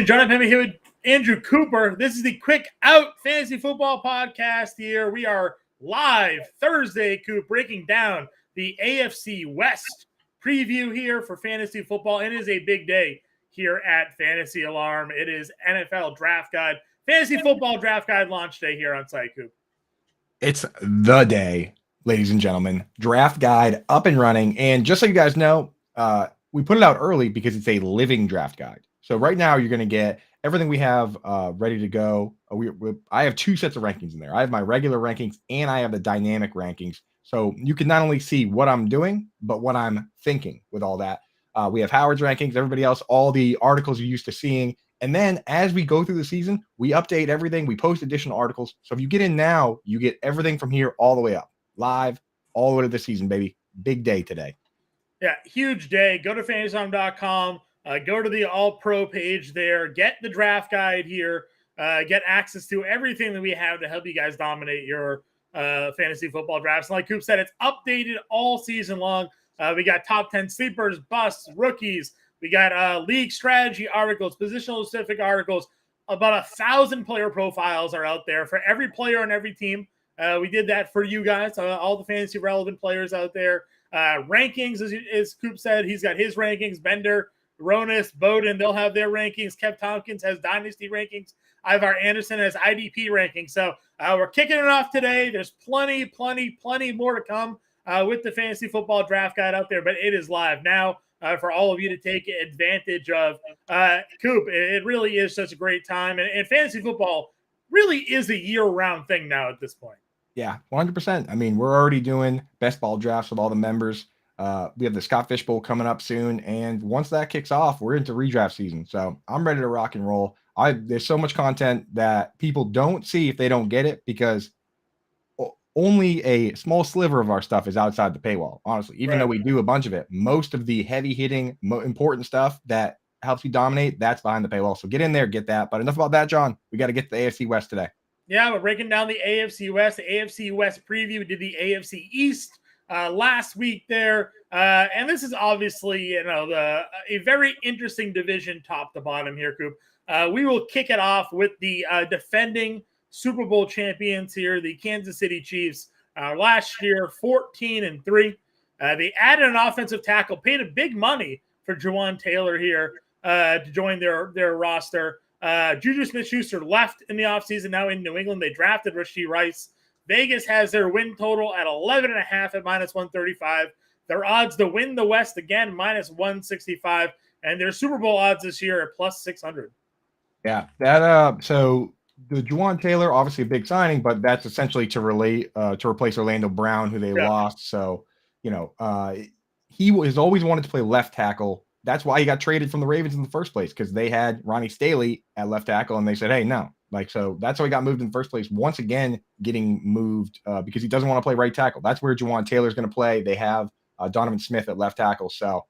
John Impemba here with Andrew Cooper. This is the Quick Out Fantasy Football Podcast here. We are live Thursday, Coop, breaking down the AFC West preview here for fantasy football. It is a big day here at Fantasy Alarm. It is NFL Draft Guide, Fantasy Football Draft Guide launch day here on site, Coop. It's the day, ladies and gentlemen. Draft guide up and running. And just so you guys know, we put it out early because it's a living draft guide. So right now you're going to get everything we have ready to go. I have two sets of rankings in there. I have my regular rankings and I have the dynamic rankings. So you can not only see what I'm doing, but what I'm thinking with all that. We have Howard's rankings, everybody else, all the articles you're used to seeing. And then as we go through the season, we update everything. We post additional articles. So if you get in now, you get everything from here all the way up, live, all the way to the season, baby. Big day today. Yeah, huge day. Go to fantasy.com. Go to the All-Pro page there. Get the draft guide here. Get access to everything that we have to help you guys dominate your fantasy football drafts. And like Coop said, it's updated all season long. We got top 10 sleepers, busts, rookies. We got league strategy articles, positional-specific articles. About 1,000 player profiles are out there for every player on every team. We did that for you guys, all the fantasy-relevant players out there. Rankings, as Coop said, he's got his rankings. Bender, Ronis, Bowden, they'll have their rankings. Kev Tompkins has Dynasty rankings. Ivar Anderson has IDP rankings. So we're kicking it off today. There's plenty more to come with the Fantasy Football Draft Guide out there, but it is live now for all of you to take advantage of. Coop, it really is such a great time. And fantasy football really is a year-round thing now at this point. Yeah, 100%. I mean, we're already doing best ball drafts with all the members. We have the Scott Fish Bowl coming up soon, and once that kicks off, we're into redraft season. So I'm ready to rock and roll. There's so much content that people don't see if they don't get it because only a small sliver of our stuff is outside the paywall. Honestly, even though we do a bunch of it, most of the heavy hitting, important stuff that helps you dominate, that's behind the paywall. So get in there, get that. But enough about that, John. We got to get to the AFC West today. Yeah, we're breaking down the AFC West. The AFC West preview. We did the AFC East last week there. And this is obviously, a very interesting division top to bottom here, Coop. We will kick it off with the defending Super Bowl champions here, the Kansas City Chiefs. Last year, 14-3. They added an offensive tackle, paid a big money for Juwan Taylor here to join their roster. Juju Smith-Schuster left in the offseason. Now in New England, they drafted Rashee Rice. Vegas has their win total at 11.5 at -135. Their odds to win the West again, -165. And their Super Bowl odds this year are +600. Yeah, that so the Juwan Taylor, obviously a big signing, but that's essentially to replace Orlando Brown, who they lost. So, he has always wanted to play left tackle. That's why he got traded from the Ravens in the first place, because they had Ronnie Staley at left tackle, and they said, hey, no. So that's how he got moved in the first place. Once again, getting moved because he doesn't want to play right tackle. That's where Juwan Taylor is going to play. They have Donovan Smith at left tackle. So,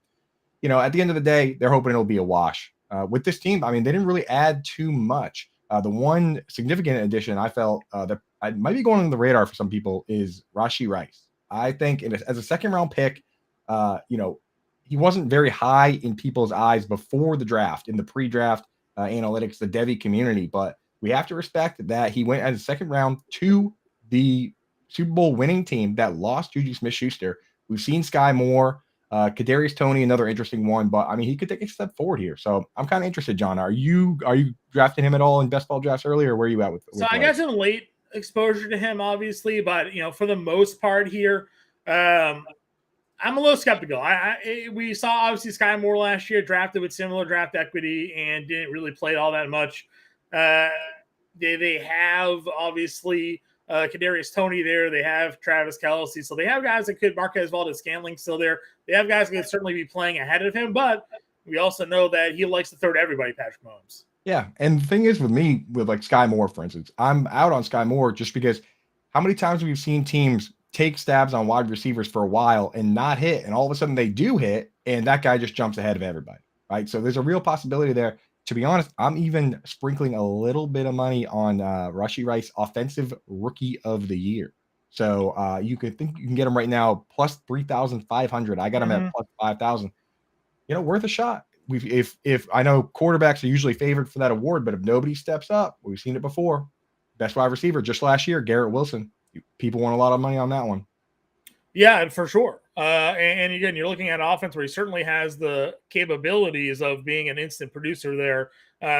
at the end of the day, they're hoping it'll be a wash. With this team, I mean, they didn't really add too much. The one significant addition I felt that I might be going on the radar for some people is Rashee Rice. I think as a second-round pick, he wasn't very high in people's eyes before the draft, in the pre-draft analytics, the Devy community. But we have to respect that he went as a second round to the Super Bowl winning team that lost Juju Smith-Schuster. We've seen Sky Moore, Kadarius Toney, another interesting one. But, I mean, he could take a step forward here. So I'm kind of interested, John. Are you drafting him at all in best ball drafts early, or where are you at with So I got some late exposure to him, obviously. But, for the most part here, I'm a little skeptical. We saw obviously Sky Moore last year drafted with similar draft equity and didn't really play all that much. They have obviously Kadarius Toney there. They have Travis Kelce. So they have guys that could, Marquez Valdes-Scantling still there. They have guys that could certainly be playing ahead of him, but we also know that he likes to throw to everybody, Patrick Mahomes. Yeah, and the thing is with me, with like Sky Moore, for instance, I'm out on Sky Moore just because how many times have we seen teams take stabs on wide receivers for a while and not hit, and all of a sudden they do hit, and that guy just jumps ahead of everybody, right? So there's a real possibility there. To be honest, I'm even sprinkling a little bit of money on Rashee Rice, Offensive Rookie of the Year. So you can get him right now plus 3,500. I got him at plus 5,000. Worth a shot. if I know quarterbacks are usually favored for that award, but if nobody steps up, we've seen it before. Best wide receiver just last year, Garrett Wilson. People want a lot of money on that one. Yeah, for sure. And again, you're looking at an offense where he certainly has the capabilities of being an instant producer there.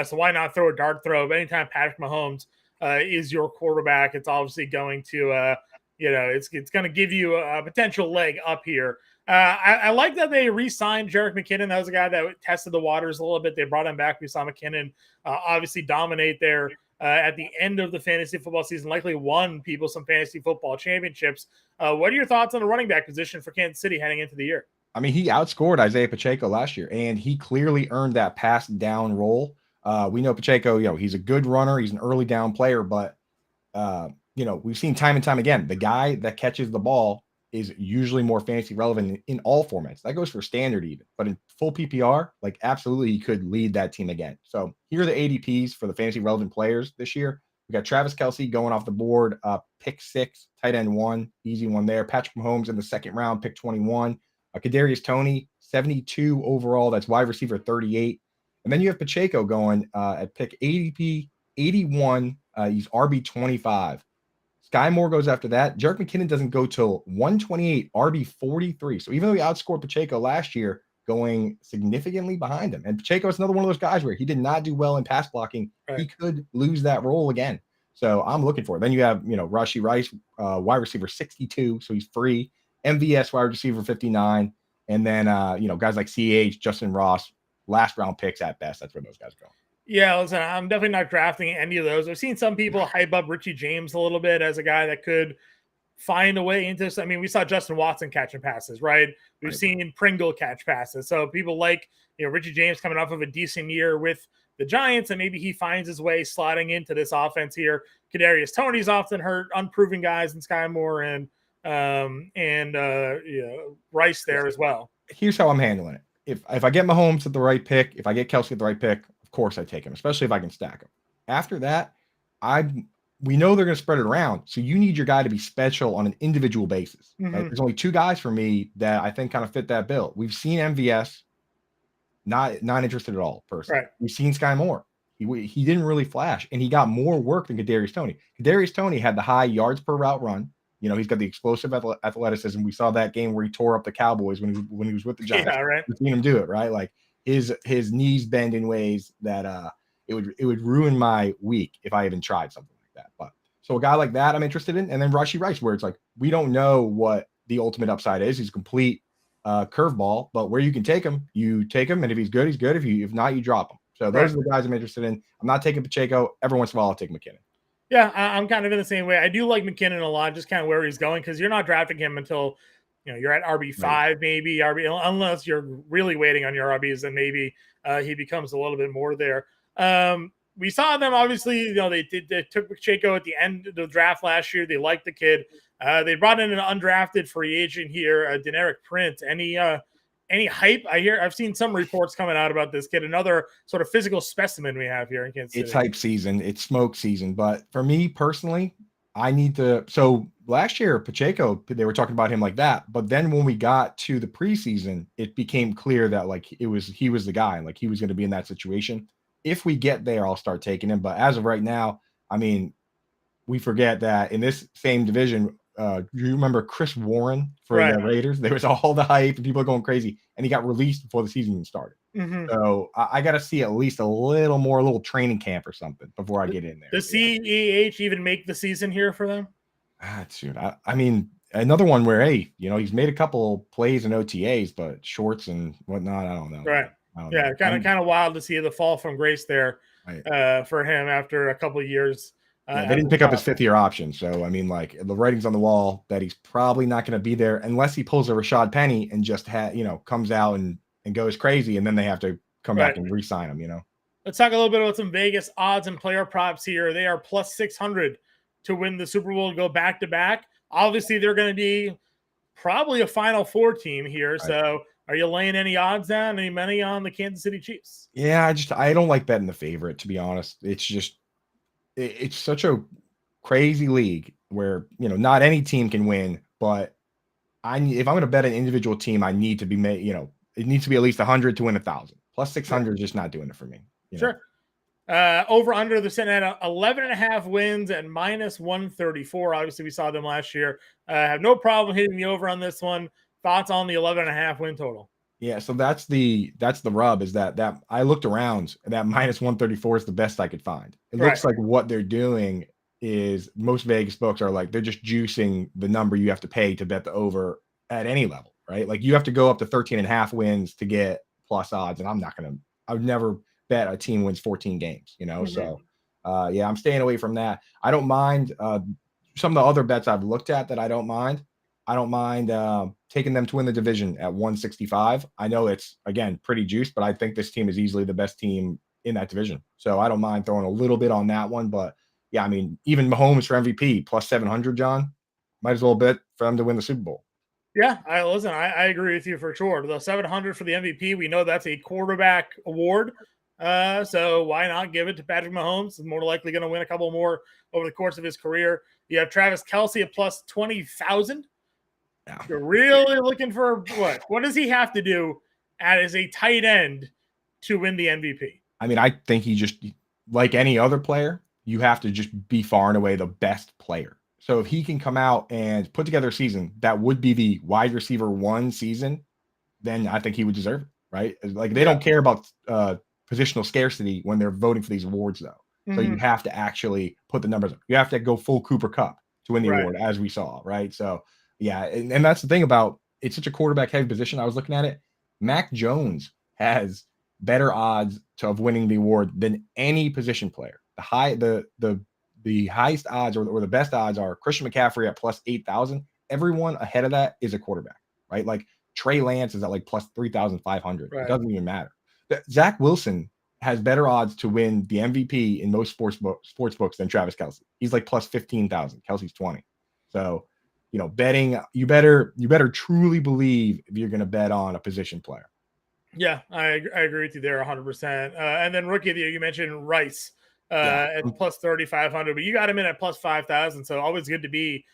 So why not throw a dart throw? But anytime Patrick Mahomes is your quarterback, it's obviously going to, it's going to give you a potential leg up here. I like that they re-signed Jerick McKinnon. That was a guy that tested the waters a little bit. They brought him back. We saw McKinnon obviously dominate there at the end of the fantasy football season, likely won people some fantasy football championships. What are your thoughts on the running back position for Kansas City heading into the year? I mean, he outscored Isaiah Pacheco last year, and he clearly earned that pass down role. We know Pacheco, he's a good runner. He's an early down player, but, we've seen time and time again, the guy that catches the ball is usually more fantasy relevant in all formats. That goes for standard even, but in full PPR, like absolutely he could lead that team again. So here are the ADPs for the fantasy relevant players this year. We got Travis Kelce going off the board, pick 6, tight end 1, easy one there. Patrick Mahomes in the second round, pick 21. Kadarius Toney, 72 overall. That's wide receiver 38. And then you have Pacheco going at pick ADP 81. He's RB 25. Sky Moore goes after that. Jerick McKinnon doesn't go till 128, RB 43. So even though he outscored Pacheco last year, going significantly behind him. And Pacheco is another one of those guys where he did not do well in pass blocking. Right. He could lose that role again. So I'm looking for it. Then you have, Rashee Rice, wide receiver 62. So he's free. MVS, wide receiver 59. And then, guys like CH, Justin Ross, last round picks at best. That's where those guys go. Yeah, listen, I'm definitely not drafting any of those. I've seen some people hype up Richie James a little bit as a guy that could find a way into this. I mean, we saw Justin Watson catching passes, right? We've seen Pringle catch passes. So people like, Richie James coming off of a decent year with the Giants, and maybe he finds his way sliding into this offense here. Kadarius Toney's often hurt unproven guys in Sky Moore and Rice there as well. Here's how I'm handling it. If I get Mahomes at the right pick, if I get Kelce at the right pick, of course I take him, especially if I can stack him. After that, we know they're going to spread it around. So you need your guy to be special on an individual basis. Mm-hmm. Right? There's only 2 guys for me that I think kind of fit that bill. We've seen MVS, not interested at all, personally. Right. We've seen Sky Moore. He didn't really flash, and he got more work than Kadarius Toney. Kadarius Toney had the high yards per route run. He's got the explosive athleticism. We saw that game where he tore up the Cowboys when he was with the Giants. Yeah, right. We've seen him do it, right? Like his knees bend in ways that it would ruin my week if I even tried something like that. But so a guy like that I'm interested in, and then Rashee Rice, where it's like we don't know what the ultimate upside is. He's a complete curveball, but where you can take him, you take him, and if he's good, he's good. If not, you drop him. So those are the guys I'm interested in. I'm not taking Pacheco. Every once in a while, I'll take McKinnon. Yeah, I'm kind of in the same way. I do like McKinnon a lot, just kind of where he's going, because you're not drafting him until you're at RB5, right. Maybe unless you're really waiting on your RBs, then maybe he becomes a little bit more there. We saw them obviously. They took Pacheco at the end of the draft last year. They liked the kid. They brought in an undrafted free agent here, Deneric Prince. Any hype? I've seen some reports coming out about this kid, another sort of physical specimen we have here in Kansas City. It's hype season, it's smoke season. But for me personally, I need to. So last year, Pacheco, they were talking about him like that. But then when we got to the preseason, it became clear that he was the guy, like he was going to be in that situation. If we get there, I'll start taking him. But as of right now, I mean, we forget that in this same division. Do you remember Chris Warren for the Raiders? There was all the hype and people going crazy, and he got released before the season even started. Mm-hmm. So I got to see at least a little training camp or something before I get in there. Does CEH even make the season here for them? Dude, I mean, another one where, hey, he's made a couple plays in OTAs, but shorts and whatnot, I don't know. Right. Yeah, kind of wild to see the fall from grace there for him after a couple of years. They didn't pick up his 5th-year option. So, I mean, the writing's on the wall that he's probably not going to be there unless he pulls a Rashad Penny and just comes out and goes crazy, and then they have to come back and re-sign him, Let's talk a little bit about some Vegas odds and player props here. They are plus 600 to win the Super Bowl and go back-to-back. Obviously, they're going to be probably a Final Four team here. Right. So are you laying any odds down, any money on the Kansas City Chiefs? Yeah, I don't like betting the favorite, to be honest. It's such a crazy league where, not any team can win, but if I'm going to bet an individual team, I need to be made, it needs to be at least 100 to win 1,000 Plus 600 is just not doing it for me. Sure. Over under the sitting at 11.5 wins and minus 134. Obviously, we saw them last year. Have no problem hitting the over on this one. Thoughts on the 11.5 win total? Yeah, so that's the rub is that I looked around and that minus 134 is the best I could find. It looks like what they're doing is most Vegas books are like they're just juicing the number you have to pay to bet the over at any level, right? Like you have to go up to 13.5 wins to get plus odds, and I would never bet a team wins 14 games, So yeah, I'm staying away from that. I don't mind some of the other bets I've looked at that I don't mind. I don't mind taking them to win the division at 165. I know it's, again, pretty juiced, but I think this team is easily the best team in that division. So I don't mind throwing a little bit on that one. But, yeah, I mean, even Mahomes for MVP, plus 700, John, might as well bet for them to win the Super Bowl. Yeah, I agree with you for sure. The 700 for the MVP, we know that's a quarterback award. So why not give it to Patrick Mahomes? He's more likely going to win a couple more over the course of his career. You have Travis Kelce at plus 20,000. Yeah. You're really looking for what? What does he have to do as a tight end to win the MVP? I mean, I think he just, like any other player, you have to just be far and away the best player. So if he can come out and put together a season that would be the wide receiver 1 season, then I think he would deserve it, right? Like they don't care about positional scarcity when they're voting for these awards, though. So you have to actually put the numbers up. You have to go full Cooper Kupp to win the award, as we saw, right? So yeah, and that's the thing about it's such a quarterback heavy position. I was looking at it. Mac Jones has better odds of winning the award than any position player. The highest odds or the best odds are Christian McCaffrey at plus 8,000. Everyone ahead of that is a quarterback, right? Like Trey Lance is at like plus 3,500. It doesn't even matter. Zach Wilson has better odds to win the MVP in most sports books than Travis Kelce. He's like plus 15,000. Kelsey's 20. So, betting, you better truly believe if you're going to bet on a position player. Yeah, I agree with you there 100%. And then rookie of the year, you mentioned Rice at plus 3,500, but you got him in at plus 5,000. So always good to be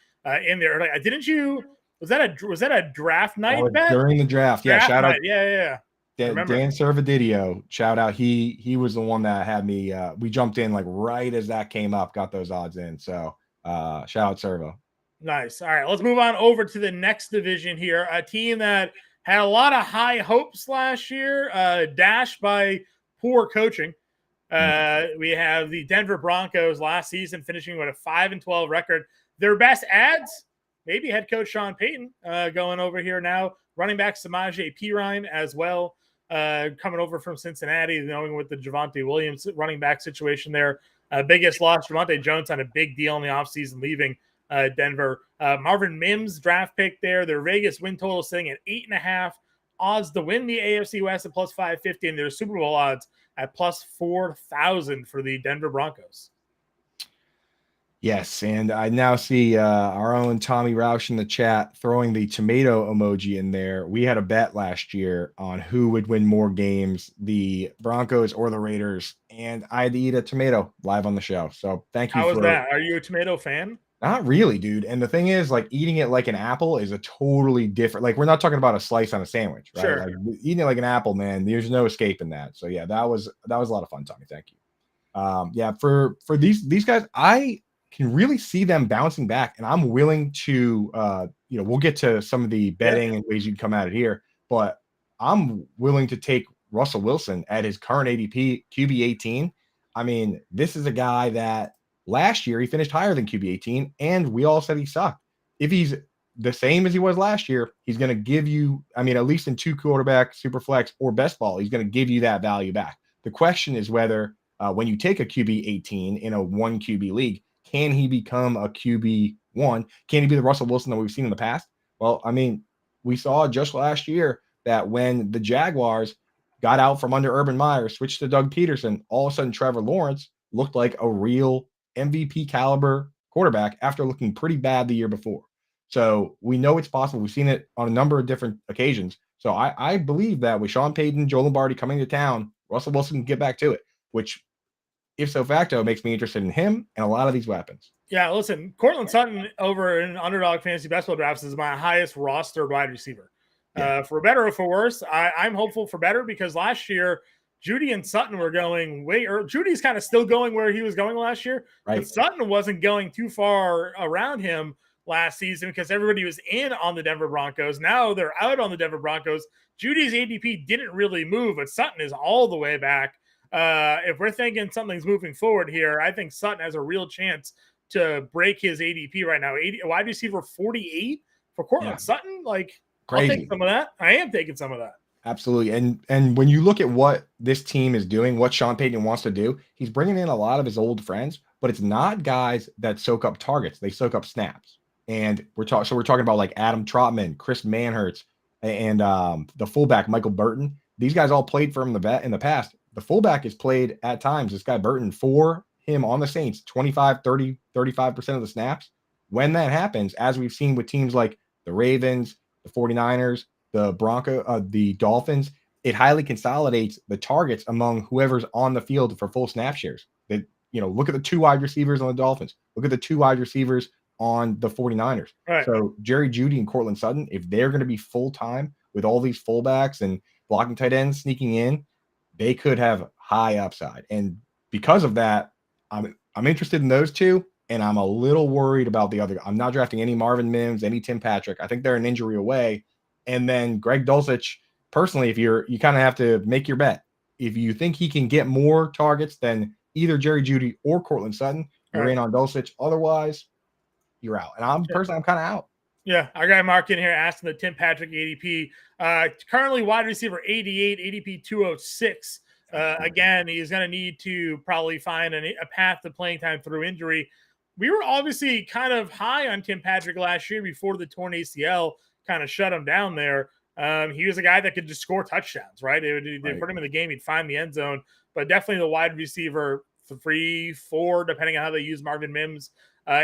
in there. Like, didn't you? Was that a draft night bet during the draft? Yeah, shout out. Yeah. Dan Servadidio, shout out. He was the one that had me. We jumped in like right as that came up, got those odds in. So shout out Servo. Nice. All right, let's move on over to the next division here. A team that had a lot of high hopes last year, dashed by poor coaching. We have the Denver Broncos last season finishing with a 5-12 record. Their best ads, maybe head coach Sean Payton going over here now. Running back Samaje Perine as well, coming over from Cincinnati, knowing with the Javonte Williams running back situation there. Biggest loss, Javonte Jones on a big deal in the offseason, leaving Denver. Marvin Mims draft pick there. Their Vegas win total sitting at 8.5. Odds to win the AFC West at plus 550, and their Super Bowl odds at plus 4,000 for the Denver Broncos. Yes, and I now see our own Tommy Roush in the chat throwing the tomato emoji in there. We had a bet last year on who would win more games, the Broncos or the Raiders, and I had to eat a tomato live on the show. So thank you. How was that? Are you a tomato fan? Not really, dude. And the thing is, like, eating it like an apple is a totally different. Like, we're not talking about a slice on a sandwich, right? Sure. Like, eating it like an apple, man. There's no escaping that. So yeah, that was a lot of fun, Tommy. Thank you. Yeah, for these guys, I can really see them bouncing back, and I'm willing to. We'll get to some of the betting and ways you can come at it here, but I'm willing to take Russell Wilson at his current ADP, QB 18. I mean, this is a guy that. Last year, he finished higher than QB 18, and we all said he sucked. If he's the same as he was last year, he's going to give you, I mean, at least in 2 quarterback, super flex, or best ball, he's going to give you that value back. The question is whether when you take a QB 18 in a 1 QB league, can he become a QB 1? Can he be the Russell Wilson that we've seen in the past? Well, I mean, we saw just last year that when the Jaguars got out from under Urban Meyer, switched to Doug Peterson, all of a sudden Trevor Lawrence looked like a real MVP caliber quarterback after looking pretty bad the year before. So we know it's possible. We've seen it on a number of different occasions. So I believe that with Sean Payton, Joe Lombardi coming to town, Russell Wilson can get back to it, which if so facto makes me interested in him and a lot of these weapons. Yeah, listen, Cortland Sutton over in Underdog Fantasy Basketball Drafts is my highest roster wide receiver. For better or for worse. I'm hopeful for better because last year Judy and Sutton were going Judy's kind of still going where he was going last year, but Sutton wasn't going too far around him last season because everybody was in on the Denver Broncos. Now they're out on the Denver Broncos. Judy's ADP didn't really move, but Sutton is all the way back. If we're thinking something's moving forward here, I think Sutton has a real chance to break his ADP right now. Wide receiver 48 for Cortland Sutton, like crazy. I'll take some of that. I am taking some of that. Absolutely. And when you look at what this team is doing, what Sean Payton wants to do, he's bringing in a lot of his old friends, but it's not guys that soak up targets. They soak up snaps. And we're talking about like Adam Trotman, Chris Manhertz, and the fullback Michael Burton. These guys all played for him in the past. The fullback has played at times, this guy Burton, for him on the Saints, 25, 30, 35% of the snaps. When that happens, as we've seen with teams like the Ravens, the 49ers, the Dolphins, it highly consolidates the targets among whoever's on the field for full snap shares. That, look at the 2 wide receivers on the Dolphins. Look at the 2 wide receivers on the 49ers. Right. So Jerry Jeudy and Cortland Sutton, if they're going to be full-time with all these fullbacks and blocking tight ends sneaking in, they could have high upside. And because of that, I'm interested in those 2, and I'm a little worried about the other. I'm not drafting any Marvin Mims, any Tim Patrick. I think they're an injury away. And then Greg Dulcich, personally, if you kind of have to make your bet. If you think he can get more targets than either Jerry Jeudy or Cortland Sutton, you're in on Dulcich. Otherwise, you're out. And I'm kind of out. Yeah, our guy Mark in here asking the Tim Patrick ADP. Currently wide receiver 88, ADP 206. Again, he's going to need to probably find a path to playing time through injury. We were obviously kind of high on Tim Patrick last year before the torn ACL kind of shut him down there. He was a guy that could just score touchdowns, right? They put him in the game, he'd find the end zone, but definitely the wide receiver 3, 4, depending on how they use Marvin Mims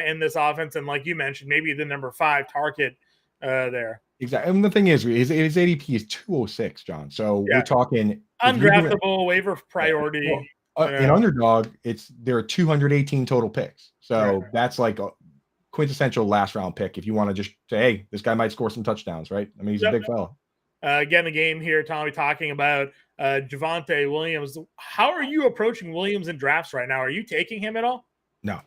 in this offense. And like you mentioned, maybe the number 5 target there. Exactly. And the thing is, his ADP is 206, John. So we're talking undraftable, waiver priority. In Underdog, there are 218 total picks. So that's like a quintessential last round pick if you want to just say, hey, this guy might score some touchdowns, right? I mean, he's a big fella. Again, the game here, Tommy, talking about Javonte Williams. How are you approaching Williams in drafts right now? Are you taking him at all? No,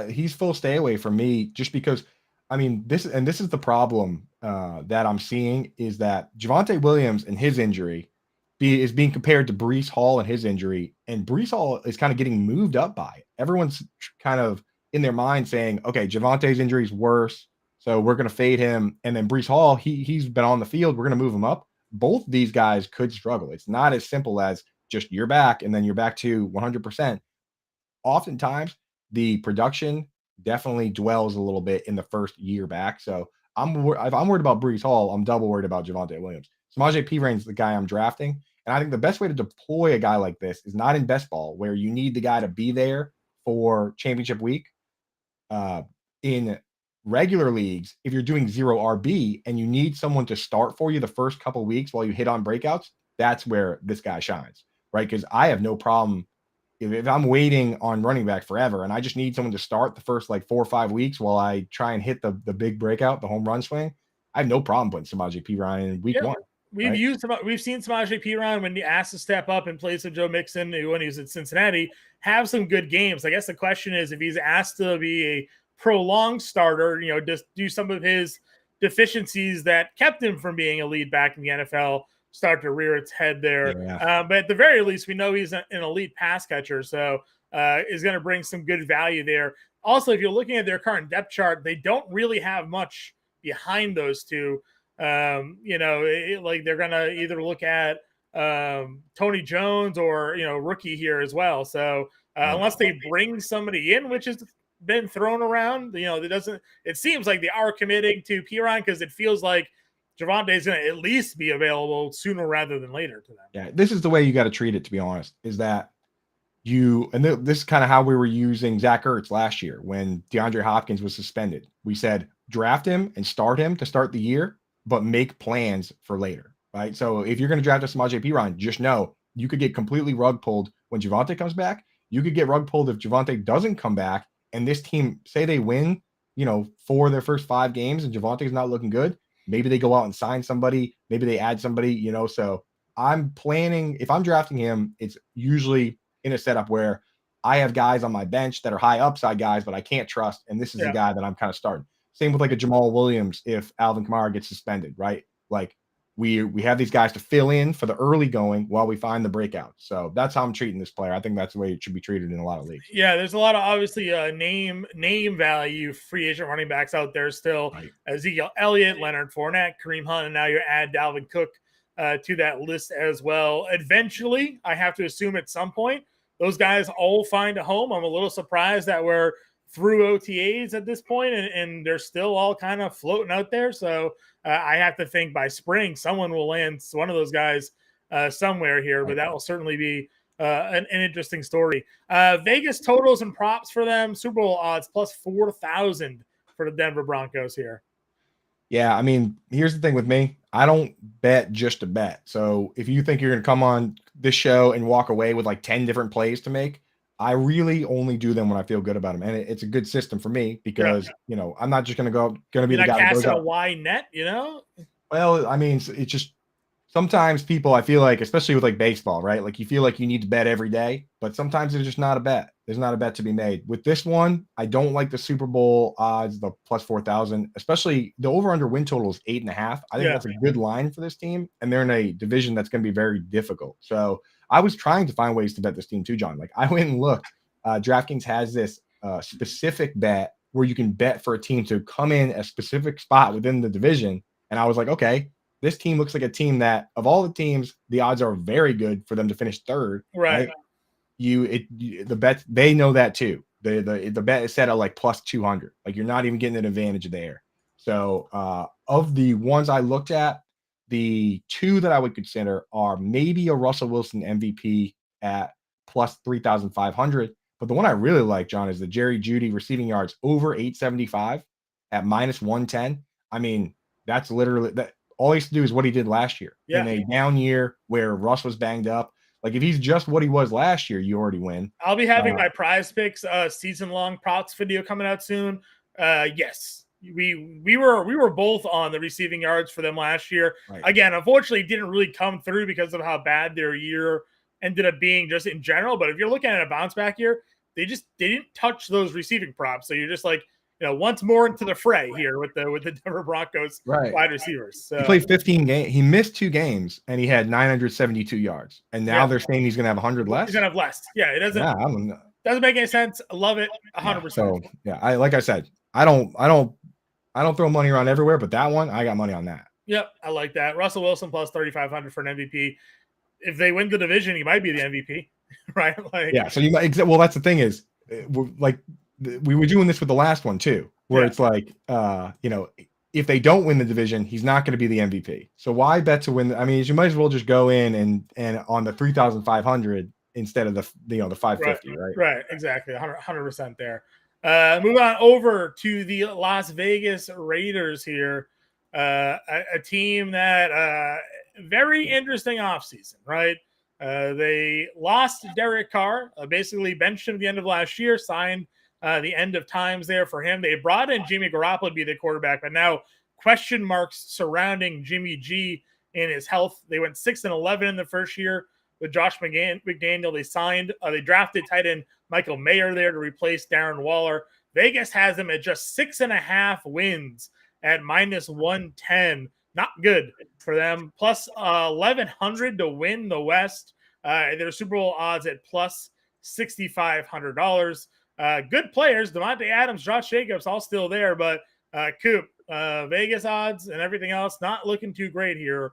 he's full stay away from me just because, I mean, this is the problem that I'm seeing is that Javonte Williams and his injury is being compared to Breece Hall and his injury, and Breece Hall is kind of getting moved up by it. Everyone's kind of in their mind saying, okay, Javonte's injury is worse, so we're going to fade him. And then Breece Hall, he's been on the field. We're going to move him up. Both these guys could struggle. It's not as simple as just you're back and then you're back to 100%. Oftentimes, the production definitely dwells a little bit in the first year back. So if I'm worried about Breece Hall, I'm double worried about Javonte Williams. Samaje Perine's the guy I'm drafting. And I think the best way to deploy a guy like this is not in best ball, where you need the guy to be there for championship week. In regular leagues, if you're doing 0 RB and you need someone to start for you the first couple of weeks while you hit on breakouts, that's where this guy shines, right? Because I have no problem if I'm waiting on running back forever and I just need someone to start the first like 4 or 5 weeks while I try and hit the big breakout, the home run swing. I have no problem putting Samaje Perine in week 1. We've seen Samaje Perine when he asked to step up in place of Joe Mixon when he was at Cincinnati, have some good games. I guess the question is if he's asked to be a prolonged starter, just do some of his deficiencies that kept him from being a lead back in the NFL start to rear its head there. Yeah. But at the very least, we know he's an elite pass catcher, so is going to bring some good value there. Also, if you're looking at their current depth chart, they don't really have much behind those two. Like they're going to either look at Tony Jones or, rookie here as well. So unless they bring somebody in, which has been thrown around, it seems like they are committing to Perine because it feels like Javonte is going to at least be available sooner rather than later to them. Yeah, this is the way you got to treat it, to be honest, is that this is kind of how we were using Zach Ertz last year when DeAndre Hopkins was suspended. We said, draft him and start him to start the year, but make plans for later, right? So if you're going to draft a Samaje Perine, just know you could get completely rug pulled when Javonte comes back. You could get rug pulled if Javonte doesn't come back and this team, say they win, for their first 5 games and Javante's not looking good. Maybe they go out and sign somebody. Maybe they add somebody, you know. So I'm planning, if I'm drafting him, it's usually in a setup where I have guys on my bench that are high upside guys, but I can't trust. And this is a guy that I'm kind of starting. Same with like a Jamal Williams if Alvin Kamara gets suspended, right? Like we have these guys to fill in for the early going while we find the breakout. So that's how I'm treating this player. I think that's the way it should be treated in a lot of leagues. Yeah, there's a lot of obviously name value free agent running backs out there still. Right. Ezekiel Elliott, Leonard Fournette, Kareem Hunt, and now you add Dalvin Cook to that list as well. Eventually, I have to assume at some point, those guys all find a home. I'm a little surprised that we're through OTAs at this point, and they're still all kind of floating out there. So I have to think by spring, someone will land one of those guys somewhere here, but that will certainly be an interesting story. Vegas totals and props for them, Super Bowl odds plus 4,000 for the Denver Broncos here. Yeah, I mean, here's the thing with me. I don't bet just to bet. So if you think you're going to come on this show and walk away with like 10 different plays to make, I really only do them when I feel good about them. And it's a good system for me because, you know, I'm not just going to be the guy that goes out. A wide net, you know? Well, I mean, it's just sometimes people, I feel like, especially with like baseball, right? Like you feel like you need to bet every day, but sometimes there's just not a bet. There's not a bet to be made. With this one, I don't like the Super Bowl odds, the plus 4,000, especially the over-under win total is 8.5. I think that's a good line for this team, and they're in a division that's going to be very difficult. So I was trying to find ways to bet this team too, John. Like I went and looked. DraftKings has this specific bet where you can bet for a team to come in a specific spot within the division, and I was like, okay, this team looks like a team that, of all the teams, the odds are very good for them to finish third. Right? The bet, they know that too. The bet is set at like plus 200. Like you're not even getting an advantage there. So of the ones I looked at, the two that I would consider are maybe a Russell Wilson MVP at plus 3,500. But the one I really like, John, is the Jerry Jeudy receiving yards over 875 at minus 110. I mean, that's literally that. All he has to do is what he did last year in a down year where Russ was banged up. Like if he's just what he was last year, you already win. I'll be having my Prize Picks season-long props video coming out soon. Yes, we were both on the receiving yards for them last year. Right. Again, unfortunately, it didn't really come through because of how bad their year ended up being just in general. But if you're looking at a bounce back year, they didn't touch those receiving props. So you're just like, you know, once more into the fray here with the Denver Broncos wide receivers. So, he played 15 games. He missed 2 games, and he had 972 yards. And now they're saying he's going to have 100 less. He's going to have less. Yeah, it doesn't. Yeah, I don't know. Doesn't make any sense. I love it. 100%. So yeah, like I said, I don't throw money around everywhere, but that one I got money on that. Yep, I like that. Russell Wilson plus 3,500 for an MVP. If they win the division, he might be the MVP, right? Like, yeah. So you might. Well, that's the thing is, like. We were doing this with the last one too, where it's like, you know, if they don't win the division, he's not going to be the MVP. So why bet to win? I mean, you might as well just go in and on the 3,500 instead of the 550, right? Right, exactly, 100% there. Move on over to the Las Vegas Raiders here, a team that very interesting offseason, right? They lost Derek Carr, basically benched him at the end of last year, signed the end of times there for him. They brought in Jimmy Garoppolo to be the quarterback, but now question marks surrounding Jimmy G and his health. They went 6-11 in the first year with Josh McDaniel. They drafted tight end Michael Mayer there to replace Darren Waller. Vegas has them at just 6.5 wins at minus 110. Not good for them. Plus 1,100 to win the West. Their Super Bowl odds at plus $6,500. Good players, Devontae Adams, Josh Jacobs, all still there, but Coop, Vegas odds and everything else not looking too great here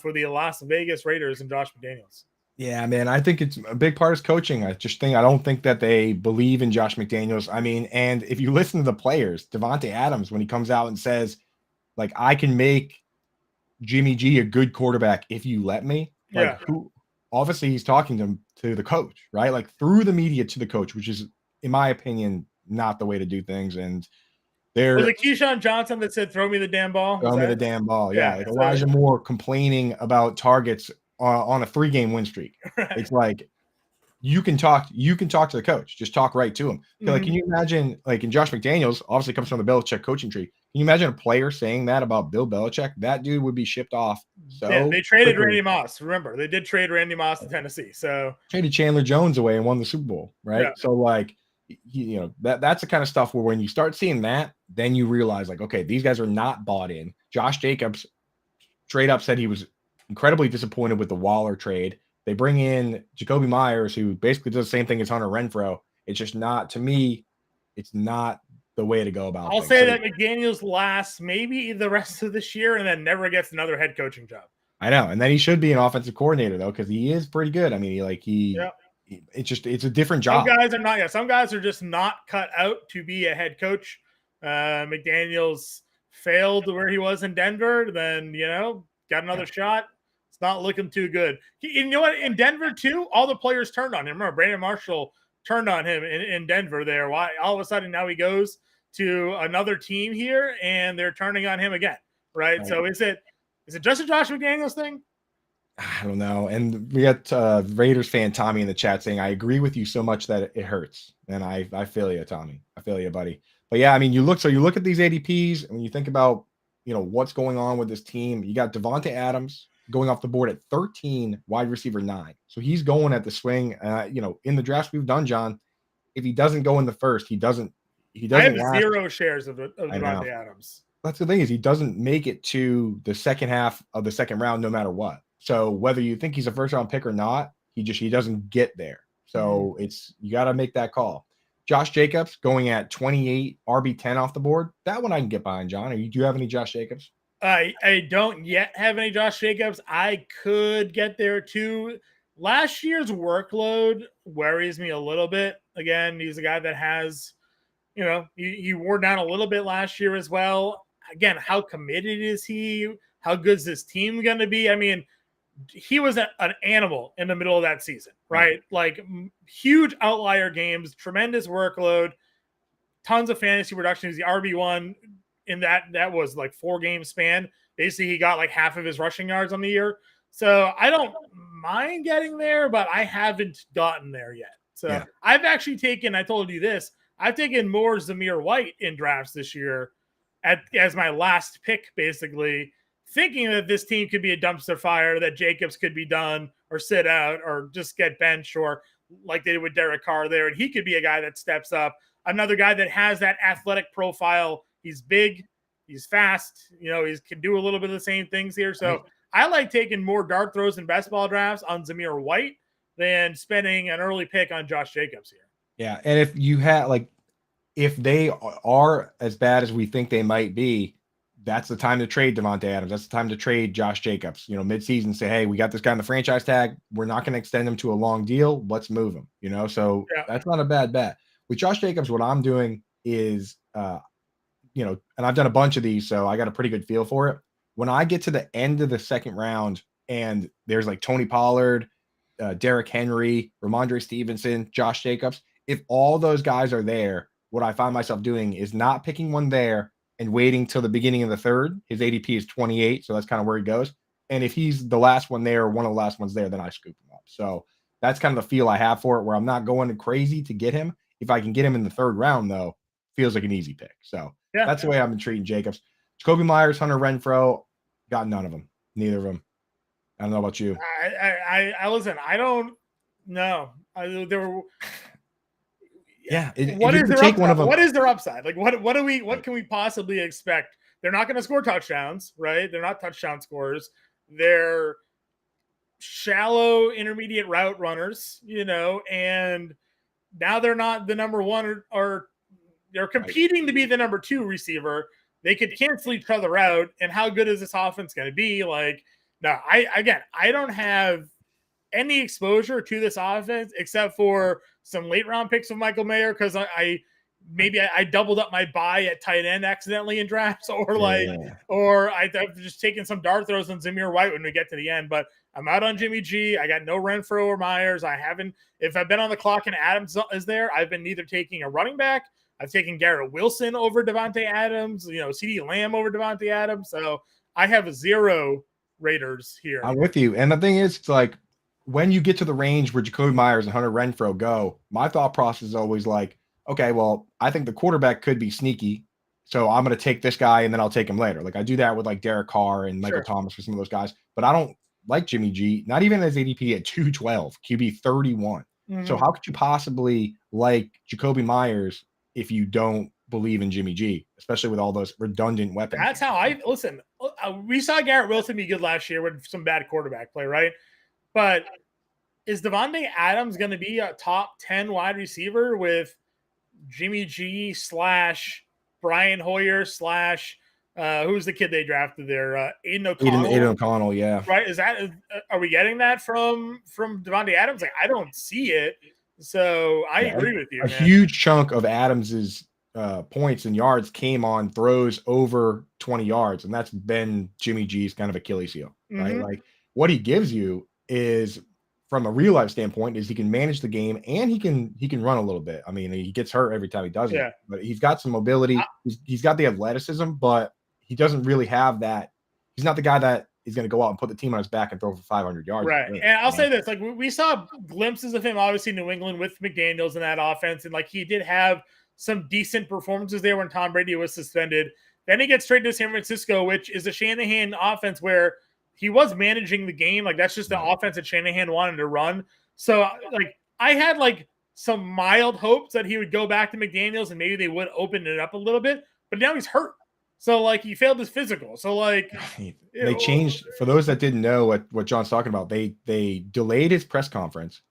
for the Las Vegas Raiders and Josh McDaniels. Yeah, man, I think it's a big part is coaching. I don't think that they believe in Josh McDaniels. I mean, and if you listen to the players, Devontae Adams, when he comes out and says, like, I can make Jimmy G a good quarterback if you let me. Like, who? Obviously, he's talking to the coach, right? Like through the media to the coach, which is, in my opinion, not the way to do things. And was it Keyshawn Johnson that said, "Throw me the damn ball"? Throw me the damn ball. Yeah, like Elijah Moore complaining about targets on a 3-game win streak. Right. It's like you can talk to the coach. Just talk right to him. Mm-hmm. Like, can you imagine? Like, in Josh McDaniels, obviously comes from the Belichick coaching tree. Can you imagine a player saying that about Bill Belichick? That dude would be shipped off. Yeah, So they traded quickly. Randy Moss. Remember, they did trade Randy Moss to Tennessee. So Traded Chandler Jones away and won the Super Bowl, right? yeah. So like, that's the kind of stuff where when you start seeing that, then you realize like, okay, these guys are not bought in. Josh Jacobs straight up said he was incredibly disappointed with the Waller trade. They bring in Jacoby Myers, who basically does the same thing as Hunter Renfrow. It's just not, to me, it's not the way to go about I'll things. say that McDaniels lasts maybe the rest of this year and then never gets another head coaching job. I know, and then he should be an offensive coordinator though, because he is pretty good. I mean, Yeah. it's a different Some job. guys are not. Yeah, some guys are just not cut out to be a head coach. McDaniels failed where he was in Denver. Then got another shot. It's not looking too good. You know what? In Denver too, all the players turned on him. Remember, Brandon Marshall turned on him in Denver. There, why all of a sudden now he goes to another team here and they're turning on him again, right? So is it just a Josh McDaniels thing? I don't know. And we got Raiders fan Tommy in the chat saying, I agree with you so much that it hurts. And I feel you, Tommy. I feel you, buddy. But yeah, I mean, you look at these ADPs, and when you think about, what's going on with this team, you got Devontae Adams going off the board at 13, wide receiver 9. So he's going at the swing. In the drafts we've done, John, if he doesn't go in the first, he doesn't I have last. 0 shares of Devontae Adams. That's the thing, is he doesn't make it to the second half of the second round no matter what. So whether you think he's a first round pick or not, he doesn't get there. So you got to make that call. Josh Jacobs going at 28, RB10 off the board. That one I can get behind, John. Do you have any Josh Jacobs? I don't yet have any Josh Jacobs. I could get there too. Last year's workload worries me a little bit. Again, he's a guy that has, he wore down a little bit last year as well. Again, how committed is he? How good is this team going to be? I mean, he was an animal in the middle of that season, right? Like huge outlier games, tremendous workload, tons of fantasy production. He's the RB1 in that was like 4-game span. Basically, he got like half of his rushing yards on the year. So I don't mind getting there, but I haven't gotten there yet. So I've actually taken, I told you this, I've taken more Zamir White in drafts this year as my last pick, basically, thinking that this team could be a dumpster fire, that Jacobs could be done or sit out or just get benched, or like they did with Derek Carr there, and he could be a guy that steps up. Another guy that has that athletic profile. He's big, he's fast, he can do a little bit of the same things here. So I like taking more dart throws in best ball drafts on Zamir White than spending an early pick on Josh Jacobs here. Yeah, and if you had if they are as bad as we think they might be, that's the time to trade Devontae Adams. That's the time to trade Josh Jacobs. Mid-season, say, hey, we got this guy on the franchise tag. We're not going to extend him to a long deal. Let's move him. So that's not a bad bet. With Josh Jacobs, what I'm doing is, and I've done a bunch of these, so I got a pretty good feel for it. When I get to the end of the second round and there's like Tony Pollard, Derrick Henry, Ramondre Stevenson, Josh Jacobs, if all those guys are there, what I find myself doing is not picking one there and waiting till the beginning of the third. His ADP is 28, so that's kind of where he goes. And if he's the last one there, or one of the last ones there, then I scoop him up. So that's kind of the feel I have for it, where I'm not going crazy to get him. If I can get him in the third round, though, feels like an easy pick. So that's the way I've been treating Jacobs. Jacoby Myers, Hunter Renfrow, got none of them. Neither of them. I don't know about you. I listen. I don't know. There were. What is their upside? What is their upside? Like what can we possibly expect? They're not going to score touchdowns, right? They're not touchdown scorers. They're shallow intermediate route runners, and now they're not the number one, or they're competing to be the number 2 receiver. They could cancel each other out. And how good is this offense going to be? I don't have any exposure to this offense except for some late round picks of Michael Mayer, because I doubled up my buy at tight end accidentally in drafts, or I've just taken some dart throws on Zamir White when we get to the end. But I'm out on Jimmy G. I got no Renfrow or Myers. If I've been on the clock and Adams is there, I've been either taking a running back. I've taken Garrett Wilson over Devontae Adams, CeeDee Lamb over Devontae Adams. So I have 0 Raiders here. I'm with you. And the thing is, it's like, when you get to the range where Jacoby Myers and Hunter Renfrow go, my thought process is always like, okay, well, I think the quarterback could be sneaky. so I'm going to take this guy and then I'll take him later. Like I do that with like Derek Carr and Michael Thomas for some of those guys, but I don't like Jimmy G, not even as ADP at 212, QB 31. So how could you possibly like Jacoby Myers if you don't believe in Jimmy G, especially with all those redundant weapons? That's how I listen. We saw Garrett Wilson be good last year with some bad quarterback play, right? But is Devontae Adams going to be a top 10 wide receiver with Jimmy G / Brian Hoyer / who's the kid they drafted there? Aiden O'Connell. Aiden O'Connell, yeah. Right? Are we getting that from Devontae Adams? Like, I don't see it. So I agree with you. A huge chunk of Adams's points and yards came on throws over 20 yards, and that's been Jimmy G's kind of Achilles heel, right? Like what he gives you is, from a real life standpoint, is he can manage the game and he can run a little bit. I mean, he gets hurt every time he does it, but he's got some mobility. He's got the athleticism, but he doesn't really have that. He's not the guy that is going to go out and put the team on his back and throw for 500 yards. Right. And I'll say this, like we saw glimpses of him, obviously, in New England with McDaniels in that offense. And like he did have some decent performances there when Tom Brady was suspended. Then he gets traded to San Francisco, which is a Shanahan offense where he was managing the game. Like that's just the offense that Shanahan wanted to run. So like I had like some mild hopes that he would go back to McDaniels and maybe they would open it up a little bit, but now he's hurt. So like he failed his physical. So like they changed, for those that didn't know what John's talking about, they delayed his press conference.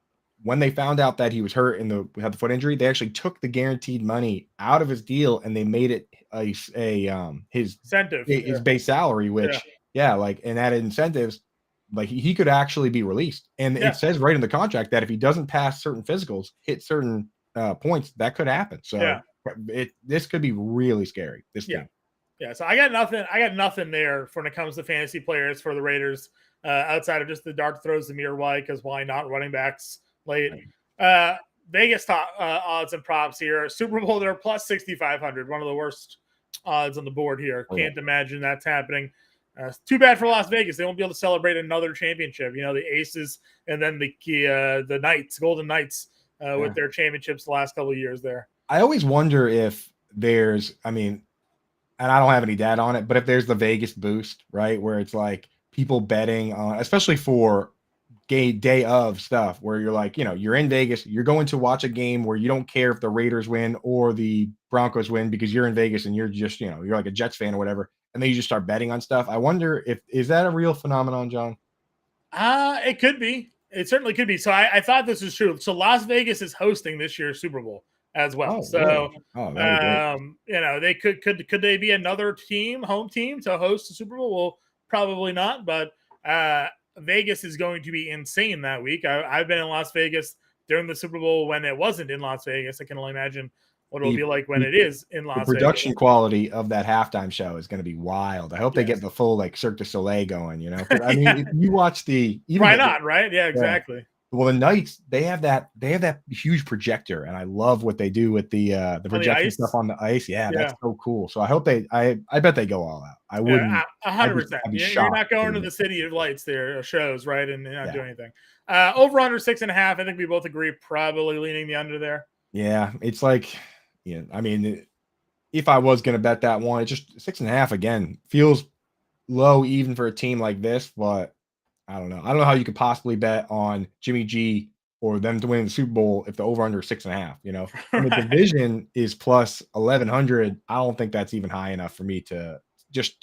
When they found out that he was hurt and had the foot injury, they actually took the guaranteed money out of his deal and they made it his incentive, his base salary, which like, and added incentives. Like he could actually be released. And it says right in the contract that if he doesn't pass certain physicals, hit certain points, that could happen. So this could be really scary. This team. Yeah, so I got nothing there when it comes to fantasy players for the Raiders, outside of just the dart throws to Zamir White, because why not running backs late? Vegas top odds and props here. Super Bowl, they're plus 6,500, one of the worst odds on the board here. Can't imagine that's happening. Too bad for Las Vegas. They won't be able to celebrate another championship. You know, the Aces and then the Knights, Golden Knights, with their championships the last couple of years there. I always wonder if there's, and I don't have any data on it, but if there's the Vegas boost, right, where it's like people betting on, especially for day of stuff, where you're like, you're in Vegas, you're going to watch a game where you don't care if the Raiders win or the Broncos win because you're in Vegas and you're just, you're like a Jets fan or whatever, and then you just start betting on stuff. I wonder is that a real phenomenon, John? It could be. It certainly could be. So I thought this was true. So Las Vegas is hosting this year's Super Bowl as well. They could they be another home team to host the Super Bowl? Well, probably not, but Vegas is going to be insane that week. I've been in Las Vegas during the Super Bowl when it wasn't in Las Vegas. I can only imagine what it'll be like when it is in Las Vegas. The production quality of that halftime show is going to be wild. I hope they get the full like Cirque du Soleil going, if you watch why not, right? Yeah, exactly. Well, the Knights, they have that huge projector, and I love what they do with the projection stuff on the ice. Yeah, that's so cool. So I hope I bet they go all out. I wouldn't 100%. You're not going to the City of Lights there shows, right? And not doing anything. Over under 6.5. I think we both agree, probably leaning the under there. Yeah, it's like, if I was going to bet that one, it's just 6.5 again. Feels low even for a team like this, but I don't know. I don't know how you could possibly bet on Jimmy G or them to win the Super Bowl if the over-under is 6.5. And the division is plus 1,100. I don't think that's even high enough for me to just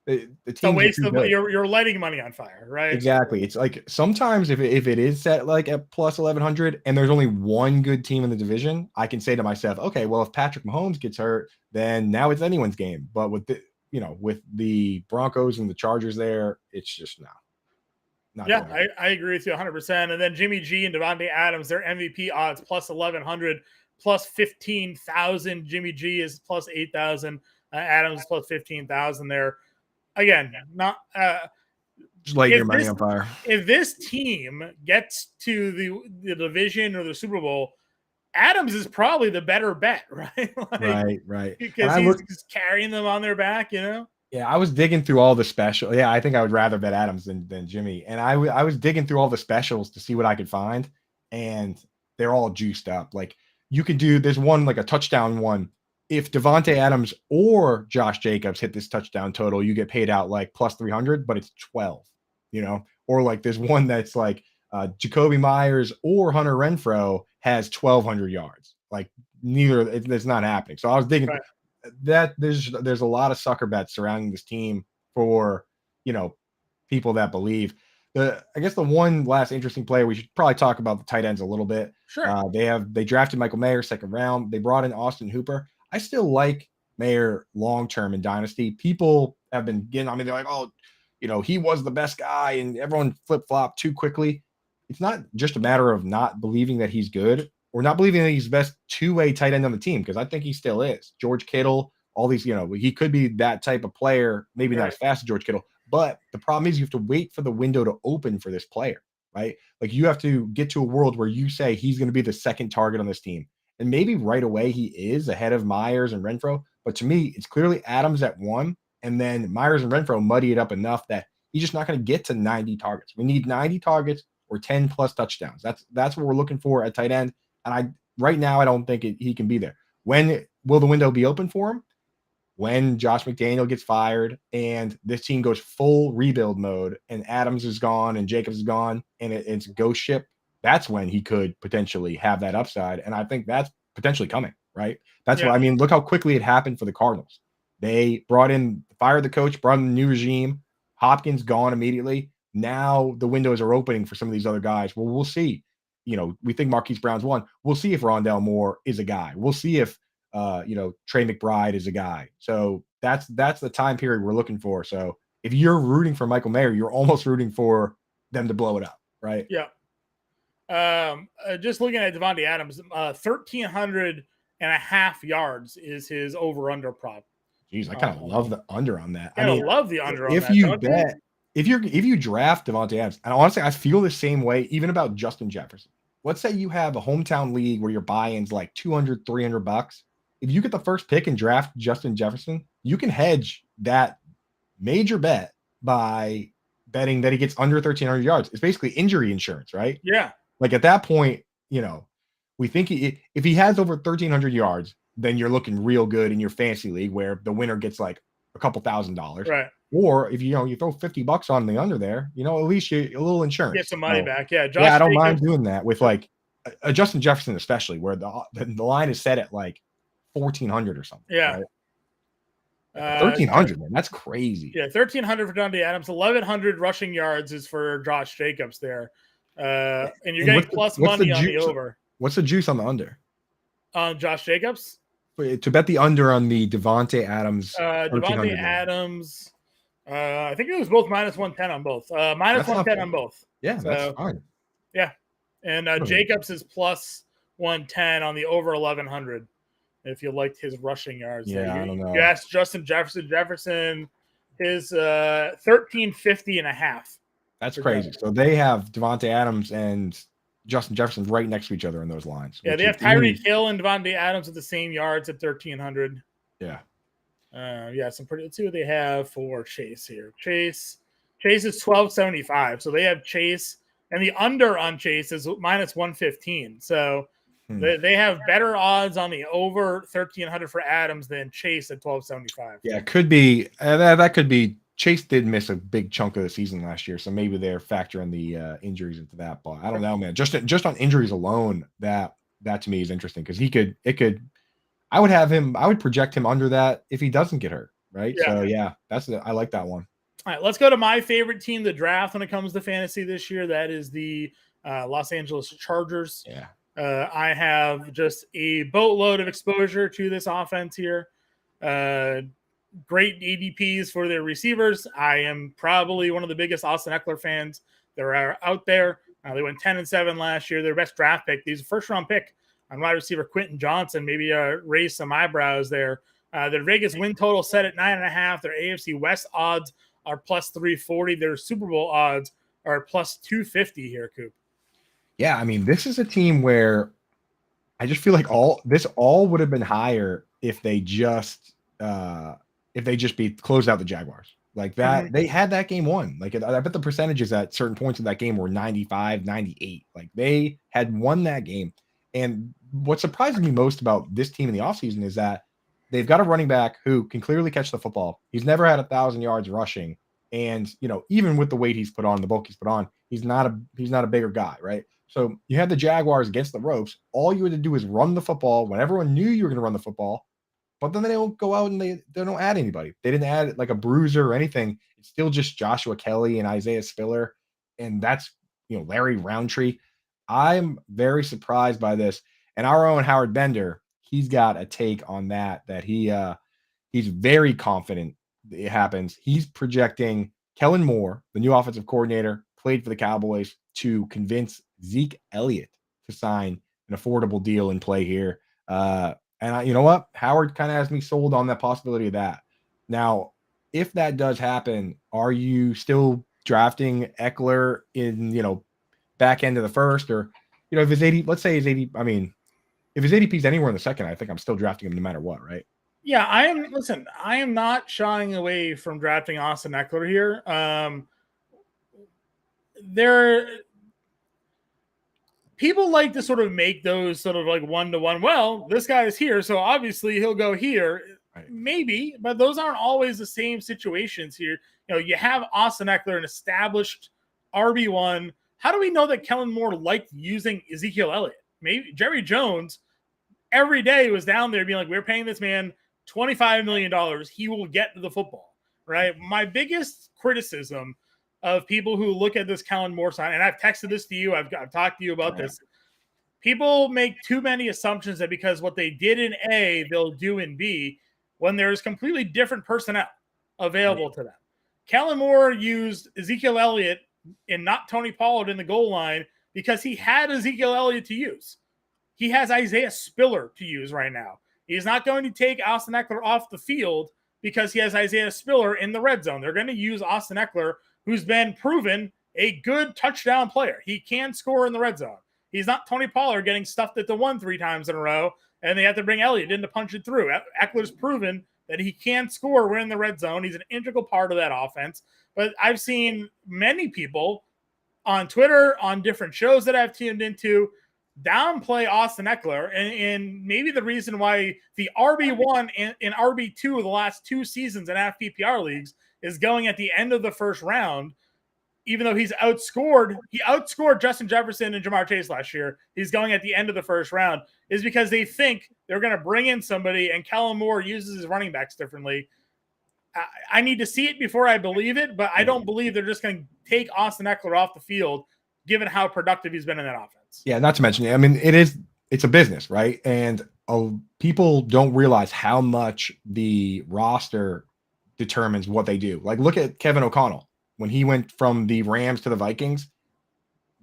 the team. You're lighting money on fire, right? Exactly. It's like sometimes if it is set like at plus 1,100 and there's only one good team in the division, I can say to myself, okay, well, if Patrick Mahomes gets hurt, then now it's anyone's game. But with the Broncos and the Chargers there, it's just not. I agree with you 100%. And then Jimmy G and Devontae Adams, their MVP odds plus 1,100, plus 15,000. Jimmy G is plus 8,000. Adams plus 15,000 there. Again, not just light your money on fire. If this team gets to the division or the Super Bowl, Adams is probably the better bet, right? Right. Because he's just carrying them on their back, Yeah, I was digging through all the specials. Yeah, I think I would rather bet Adams than Jimmy. And I was digging through all the specials to see what I could find, and they're all juiced up. Like you could do there's one like a touchdown one if Devontae Adams or Josh Jacobs hit this touchdown total, you get paid out like plus 300, but it's 12, or like there's one that's like Jacoby Myers or Hunter Renfrow has 1,200 yards. Like neither, it's not happening. So I was thinking that there's a lot of sucker bets surrounding this team for, people that believe. I guess the one last interesting player, we should probably talk about the tight ends a little bit. Sure. They drafted Michael Mayer second round. They brought in Austin Hooper. I still like Mayer long-term in Dynasty. People have been getting on me. They're like, oh, he was the best guy, and everyone flip-flopped too quickly. It's not just a matter of not believing that he's good or not believing that he's the best two-way tight end on the team, because I think he still is. George Kittle, all these, he could be that type of player, maybe not as fast as George Kittle, but the problem is you have to wait for the window to open for this player, right? Like you have to get to a world where you say he's going to be the second target on this team. And maybe right away he is ahead of Myers and Renfrow. But to me, it's clearly Adams at 1. And then Myers and Renfrow muddy it up enough that he's just not going to get to 90 targets. We need 90 targets or 10 plus touchdowns. That's what we're looking for at tight end. And right now, I don't think he can be there. When will the window be open for him? When Josh McDaniel gets fired and this team goes full rebuild mode and Adams is gone and Jacobs is gone and it's a ghost ship, that's when he could potentially have that upside. And I think that's potentially coming, right? That's what I mean. Look how quickly it happened for the Cardinals. They fired the coach, brought in a new regime. Hopkins gone immediately. Now the windows are opening for some of these other guys. Well, we'll see. We think Marquise Brown's one. We'll see if Rondale Moore is a guy. We'll see if Trey McBride is a guy. So that's the time period we're looking for. So if you're rooting for Michael Mayer, you're almost rooting for them to blow it up, right? Yeah. Just looking at Devontae Adams, 1,300.5 yards is his over/under prop. Jeez, I kind of love the under on that. I love the under on if that. If you draft Devontae Adams, and honestly, I feel the same way even about Justin Jefferson. Let's say you have a hometown league where your buy-in's like $200, $300. If you get the first pick and draft Justin Jefferson, you can hedge that major bet by betting that he gets under 1,300 yards. It's basically injury insurance, right? Yeah. Like at that point, we think if he has over 1,300 yards, then you're looking real good in your fantasy league where the winner gets like a couple $1,000. Right. Or if you throw $50 on the under there, at least you a little insurance. Get some money back. Yeah. I don't mind doing that with like a Justin Jefferson, especially where the line is set at like 1,400 or something. Yeah. Right? 1,300, man. That's crazy. Yeah, 1,300 for Devontae Adams. 1,100 rushing yards is for Josh Jacobs there. And you're getting plus money on the over. What's the juice on the under? On Josh Jacobs? To bet the under on the Devontae Adams. Devontae Adams. I think it was both minus 110 on both. Minus 110 on both. Yeah, that's fine. Yeah. And Jacobs is plus 110 on the over 1,100. If you liked his rushing yards. Yeah, I don't know. You asked Justin Jefferson. Jefferson is 1,350.5. That's crazy. So they have Devontae Adams and Justin Jefferson right next to each other in those lines. Yeah, they have Tyreek Hill and Devontae Adams at the same yards at 1,300. Yeah. Some pretty. Let's see what they have for Chase here. Chase is 1,275. So they have Chase, and the under on Chase is minus 115. So they have better odds on the over 1,300 for Adams than Chase at 1,275. Yeah, it could be. That could be. Chase did miss a big chunk of the season last year, so maybe they're factoring the injuries into that. But I don't know, man. Just on injuries alone, that to me is interesting because I would project him under that if he doesn't get hurt, right? Yeah. So I like that one. All right, let's go to my favorite team to draft when it comes to fantasy this year. That is the Los Angeles Chargers. Yeah. I have just a boatload of exposure to this offense here. Great ADPs for their receivers. I am probably one of the biggest Austin Eckler fans there are out there. They went 10-7 last year. Their best draft pick. These first-round pick on wide receiver Quentin Johnson. Maybe raise some eyebrows there. Their Vegas win total set at 9.5. Their AFC West odds are plus 340. Their Super Bowl odds are plus 250 here, Coop. Yeah, I mean, this is a team where I just feel like all would have been higher if they just closed out the Jaguars like that. Mm-hmm. They had that game won. Like I bet the percentages at certain points in that game were 95, 98. Like they had won that game. And what surprises me most about this team in the offseason is that they've got a running back who can clearly catch the football. He's never had 1,000 yards rushing. And, even with the weight he's put on, the bulk he's put on, he's not a bigger guy, right? So you had the Jaguars against the ropes. All you had to do is run the football when everyone knew you were going to run the football. But then they don't go out and they don't add anybody. They didn't add like a bruiser or anything. It's still just Joshua Kelly and Isaiah Spiller. And that's, Larry Roundtree. I'm very surprised by this. And our own Howard Bender, he's got a take on that he's very confident it happens. He's projecting Kellen Moore, the new offensive coordinator, played for the Cowboys, to convince Zeke Elliott to sign an affordable deal and play here. You know what? Howard kind of has me sold on that possibility of that. Now, if that does happen, are you still drafting Eckler in, back end of the first? Or, if his 80, let's say his 80, if his ADP is anywhere in the second, I think I'm still drafting him no matter what, right? Yeah, I am not shying away from drafting Austin Eckler here. People like to sort of make those sort of like one-to-one. Well, this guy is here, so obviously he'll go here. Right. Maybe, but those aren't always the same situations here. You have Austin Eckler, an established RB1. How do we know that Kellen Moore liked using Ezekiel Elliott? Maybe Jerry Jones every day was down there being like, we're paying this man $25 million. He will get to the football, right? My biggest criticism of people who look at this Kellen Moore sign, and I've texted this to you, I've talked to you about this. People make too many assumptions that because what they did in A, they'll do in B, when there's completely different personnel available to them. Kellen Moore used Ezekiel Elliott and not Tony Pollard in the goal line because he had Ezekiel Elliott to use. He has Isaiah Spiller to use right now. He's not going to take Austin Eckler off the field because he has Isaiah Spiller in the red zone. They're going to use Austin Eckler, who's been proven a good touchdown player. He can score in the red zone. He's not Tony Pollard getting stuffed at the 1 3 times in a row, and they have to bring Elliott in to punch it through. Eckler's proven that he can score when in the red zone. He's an integral part of that offense. But I've seen many people on Twitter, on different shows that I've tuned into, downplay Austin Eckler, and maybe the reason why the RB1 and RB2 of the last 2 seasons in FPPR leagues is going at the end of the first round, even though he outscored Justin Jefferson and Jamar Chase last year. He's going at the end of the first round, is because they think they're going to bring in somebody, and Kellen Moore uses his running backs differently. I need to see it before I believe it, but I don't believe they're just going to take Austin Eckler off the field, given how productive he's been in that offense. Yeah, not to mention, it's a business, right? And people don't realize how much the roster determines what they do. Like, look at Kevin O'Connell. When he went from the Rams to the Vikings,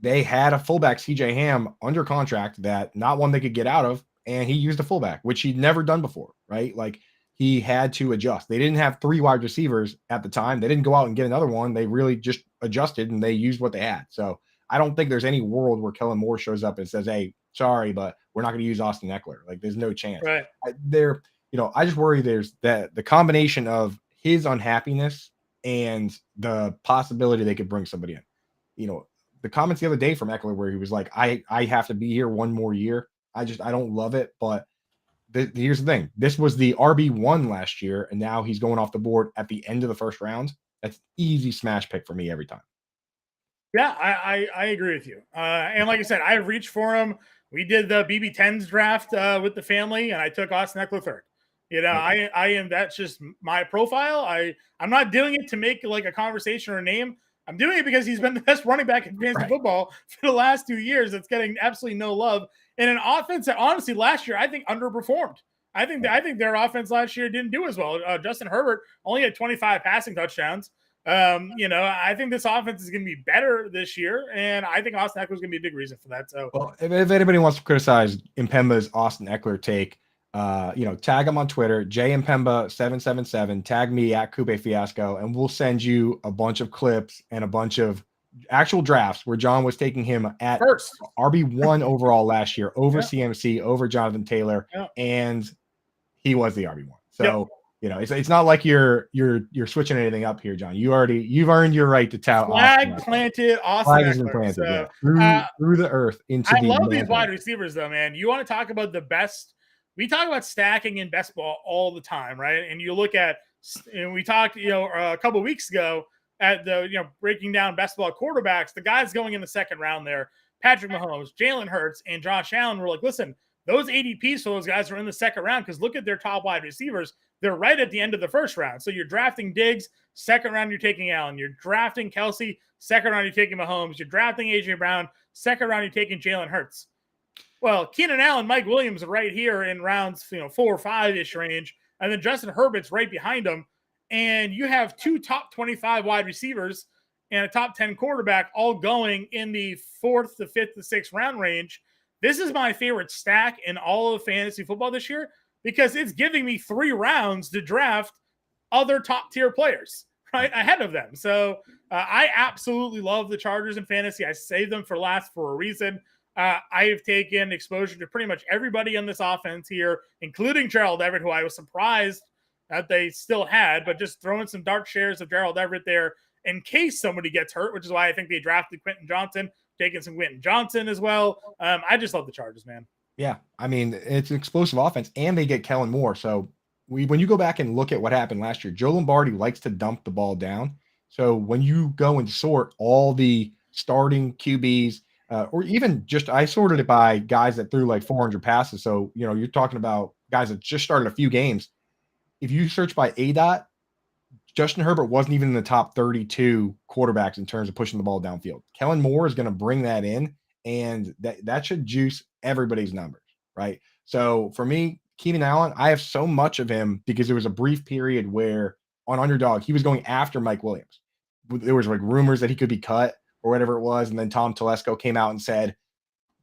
they had a fullback, CJ Ham, under contract that not one they could get out of, and he used a fullback, which he'd never done before, right? Like, he had to adjust. They didn't have 3 wide receivers at the time. They didn't go out and get another one. They really just adjusted, and they used what they had. So I don't think there's any world where Kellen Moore shows up and says, hey, sorry, but we're not going to use Austin Eckler. Like, there's no chance. Right. I just worry there's the combination of his unhappiness and the possibility they could bring somebody in. The comments the other day from Eckler where he was like, I have to be here one more year. I don't love it, but here's the thing. This was the RB1 last year, and now he's going off the board at the end of the first round. That's easy smash pick for me every time. Yeah, I agree with you. And like I said, I reached for him. We did the BB10s draft with the family, and I took Austin Eckler third. I am. That's just my profile. I'm not doing it to make like a conversation or a name. I'm doing it because he's been the best running back in fantasy football for the last 2 years. That's getting absolutely no love in an offense that honestly last year I think underperformed. I think their offense last year didn't do as well. Justin Herbert only had 25 passing touchdowns. I think this offense is going to be better this year, and I think Austin Eckler is going to be a big reason for that. So, well, if anybody wants to criticize Impemba's Austin Eckler take, tag him on Twitter, jimpemba777, tag me at Coupe Fiasco, and we'll send you a bunch of clips and a bunch of actual drafts where John was taking him at first RB1 overall last year over CMC, over Jonathan Taylor, and he was the RB1. So, it's not like you're switching anything up here, John. You've earned your right to tout. Flag planted, Austin Eckler. Through the earth into. I love these wide receivers, though, man. You want to talk about the best we talk about stacking in best ball all the time, right? And you look at, and we talked, a couple of weeks ago at the, breaking down best ball quarterbacks, the guys going in the second round there, Patrick Mahomes, Jalen Hurts, and Josh Allen, were like, listen, those ADPs for those guys are in the second round because look at their top wide receivers. They're right at the end of the first round. So you're drafting Diggs, second round, you're taking Allen. You're drafting Kelsey, second round, you're taking Mahomes. You're drafting A.J. Brown, second round, you're taking Jalen Hurts. Well, Keenan Allen, Mike Williams are right here in rounds 4 or 5-ish range. And then Justin Herbert's right behind him. And you have 2 top 25 wide receivers and a top 10 quarterback all going in the 4th, the 5th, the 6th round range. This is my favorite stack in all of fantasy football this year because it's giving me 3 rounds to draft other top tier players right ahead of them. So I absolutely love the Chargers in fantasy. I saved them for last for a reason. I have taken exposure to pretty much everybody on this offense here, including Gerald Everett, who I was surprised that they still had, but just throwing some dark shares of Gerald Everett there in case somebody gets hurt, which is why I think they drafted Quentin Johnson, taking some Quentin Johnson as well. I just love the Chargers, man. Yeah, I mean, it's an explosive offense, and they get Kellen Moore. So when you go back and look at what happened last year, Joe Lombardi likes to dump the ball down. So when you go and sort all the starting QBs, or even just I sorted it by guys that threw like 400 passes. So, you're talking about guys that just started a few games. If you search by ADOT, Justin Herbert wasn't even in the top 32 quarterbacks in terms of pushing the ball downfield. Kellen Moore is going to bring that in, and that should juice everybody's numbers, right? So for me, Keenan Allen, I have so much of him because there was a brief period where on Underdog, he was going after Mike Williams. There was like rumors that he could be cut or whatever it was. And then Tom Telesco came out and said,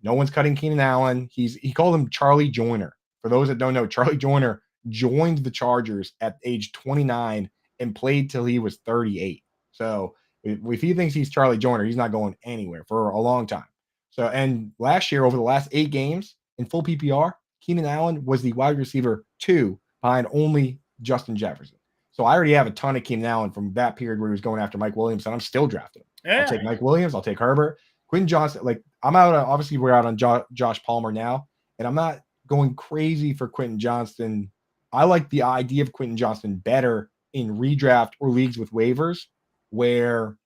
no one's cutting Keenan Allen. He called him Charlie Joyner. For those that don't know, Charlie Joyner joined the Chargers at age 29 and played till he was 38. So if he thinks he's Charlie Joyner, he's not going anywhere for a long time. So, and last year, over the last 8 games in full PPR, Keenan Allen was the wide receiver 2 behind only Justin Jefferson. So I already have a ton of Keenan Allen from that period where he was going after Mike Williams, and I'm still drafting him. Yeah. I'll take Mike Williams. I'll take Herbert. Quentin Johnson, I'm out. Obviously, we're out on Josh Palmer now, and I'm not going crazy for Quentin Johnston. I like the idea of Quentin Johnston better in redraft or leagues with waivers where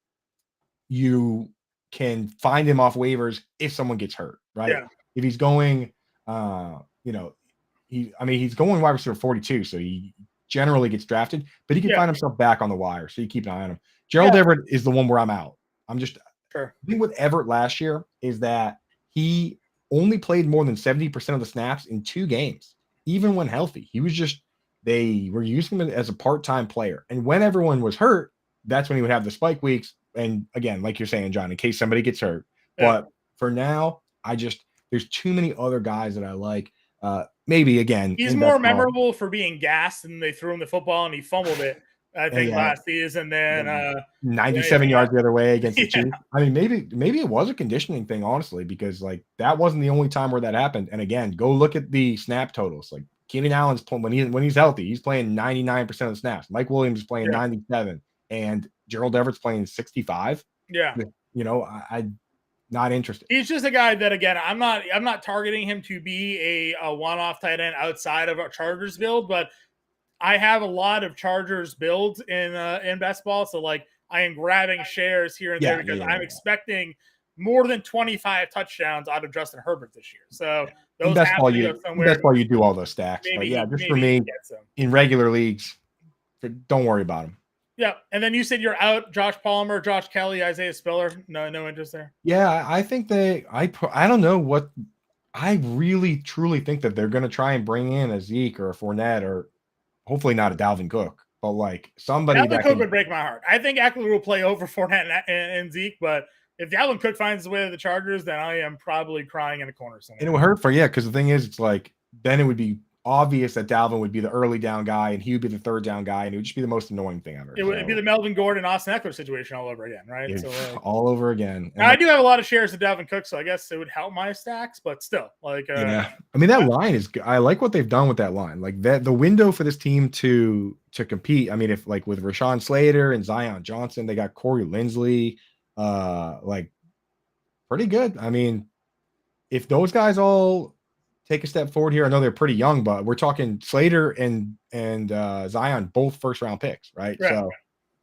you can find him off waivers if someone gets hurt, right? Yeah. If he's going, he's going wide receiver 42, so he generally gets drafted, but he can find himself back on the wire, so you keep an eye on him. Gerald Everett is the one where I'm out. The thing with Everett last year is that he only played more than 70% of the snaps in 2 games, even when healthy. He was just, they were using him as a part-time player. And when everyone was hurt, that's when he would have the spike weeks. And again, like you're saying, John, in case somebody gets hurt. Yeah. But for now, there's too many other guys that I like. Maybe again, he's more memorable for being gassed and they threw him the football and he fumbled it. I think last season, then 97 yards the other way against the Chiefs. I mean, maybe it was a conditioning thing, honestly, because that wasn't the only time where that happened. And again, go look at the snap totals. Like Keenan Allen's when he's healthy, he's playing 99% of the snaps. Mike Williams is playing 97, and Gerald Everett's playing 65. Yeah, I'm not interested. He's just a guy that, again, I'm not targeting him to be a one-off tight end outside of a Chargers build, but I have a lot of Chargers builds in best ball, so I am grabbing shares here and there because I'm expecting more than 25 touchdowns out of Justin Herbert this year. So those best ball you do all those stacks. Maybe, but just for me in regular leagues, don't worry about them. Yeah, and then you said you're out. Josh Palmer, Josh Kelly, Isaiah Spiller. No interest there. Yeah, I think I don't know what. I really truly think that they're going to try and bring in a Zeke or a Fournette or. Hopefully not a Dalvin Cook, but somebody Dalvin Cook would break my heart. I think Eckler will play over Fournette and Zeke, but if Dalvin Cook finds his way to the Chargers, then I am probably crying in a corner somewhere. And it would hurt because the thing is, it's then it would be obvious that Dalvin would be the early down guy and he would be the third down guy, and it would just be the most annoying thing ever. It would be the Melvin Gordon, Austin Eckler situation all over again, right? All over again. And I do have a lot of shares of Dalvin Cook, so I guess it would help my stacks, but still, I mean, that line is. I like what they've done with that line. The window for this team to compete. I mean, if with Rashawn Slater and Zion Johnson, they got Corey Linsley, pretty good. I mean, if those guys all take a step forward here. I know they're pretty young, but we're talking Slater and Zion, both first round picks, right? So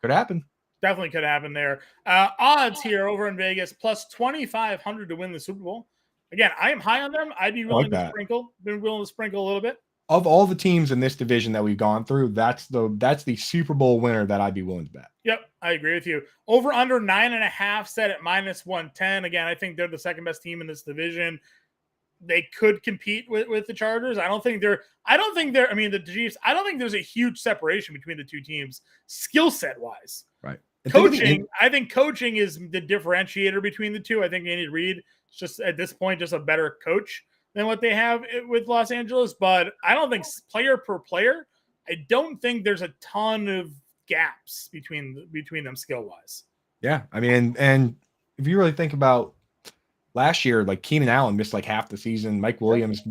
could happen. Definitely could happen there. Odds here over in Vegas plus 2,500 to win the Super Bowl. Again, I am high on them. I'd be willing to sprinkle. Been willing to sprinkle a little bit. Of all the teams in this division that we've gone through, that's the Super Bowl winner that I'd be willing to bet. Yep, I agree with you. Over under 9.5 set at -110. Again, I think they're the second best team in this division. They could compete with the Chargers. I don't think they're. I mean, the Chiefs. I don't think there's a huge separation between the two teams, skill set wise. Right. Coaching. I think coaching is the differentiator between the two. I think Andy Reid is just at this point just a better coach than what they have with Los Angeles. But I don't think player per player. I don't think there's a ton of gaps between them skill wise. Yeah, I mean, and if you really think about last year, like Keenan Allen missed like half the season. Mike Williams,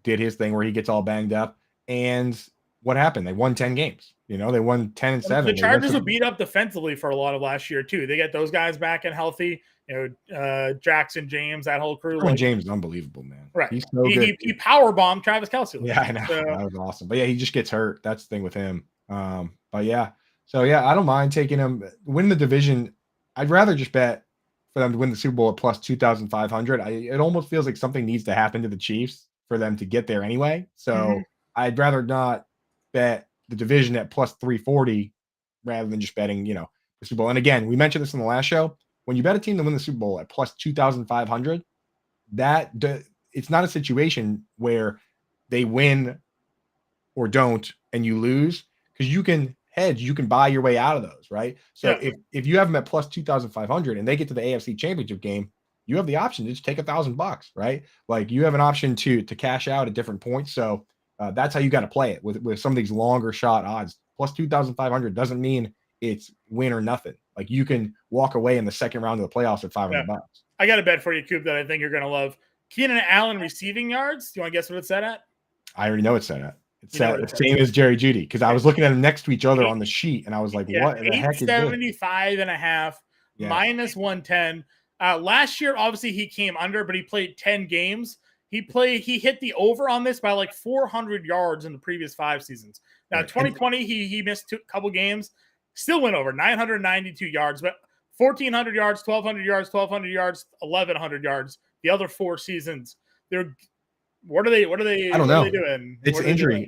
did his thing where he gets all banged up. And what happened? They won 10 games. They won 10-7. The Chargers were beat up defensively for a lot of last year too. They get those guys back and healthy. Jackson, James, that whole crew. James is unbelievable, man. Right. He's so good. He power bombed Travis Kelce. Yeah, I know. That was awesome. But yeah, he just gets hurt. That's the thing with him. But yeah. So yeah, I don't mind taking him. Win the division. I'd rather just bet for them to win the Super Bowl at plus 2,500. It almost feels like something needs to happen to the Chiefs for them to get there anyway. So I'd rather not bet the division at plus 340 rather than just betting, the Super Bowl. And again, we mentioned this in the last show. When you bet a team to win the Super Bowl at plus 2,500, it's not a situation where they win or don't and you lose, because you can hedge, you can buy your way out of those, right? So if you have them at plus 2,500 and they get to the AFC Championship game, you have the option to just take $1,000, right? Like you have an option to cash out at different points. So that's how you got to play it with some of these longer shot odds. Plus 2,500 doesn't mean it's win or nothing. Like you can walk away in the second round of the playoffs at $500. I got a bet for you, Coop, that I think you're going to love. Keenan Allen receiving yards. Do you want to guess what it's set at? I already know it's set at. It's set the same as Jerry Jeudy, because I was looking at them next to each other on the sheet, and I was like, what the heck is this? 875.5 -110. Last year, obviously, he came under, but he played 10 games. He hit the over on this by like 400 yards in the previous 5 seasons. Now, 2020, he missed a couple games, still went over 992 yards, but 1,400 yards, 1,200 yards, 1,200 yards, 1,100 yards. The other 4 seasons, what are they? I don't know. What are they doing? It's injury.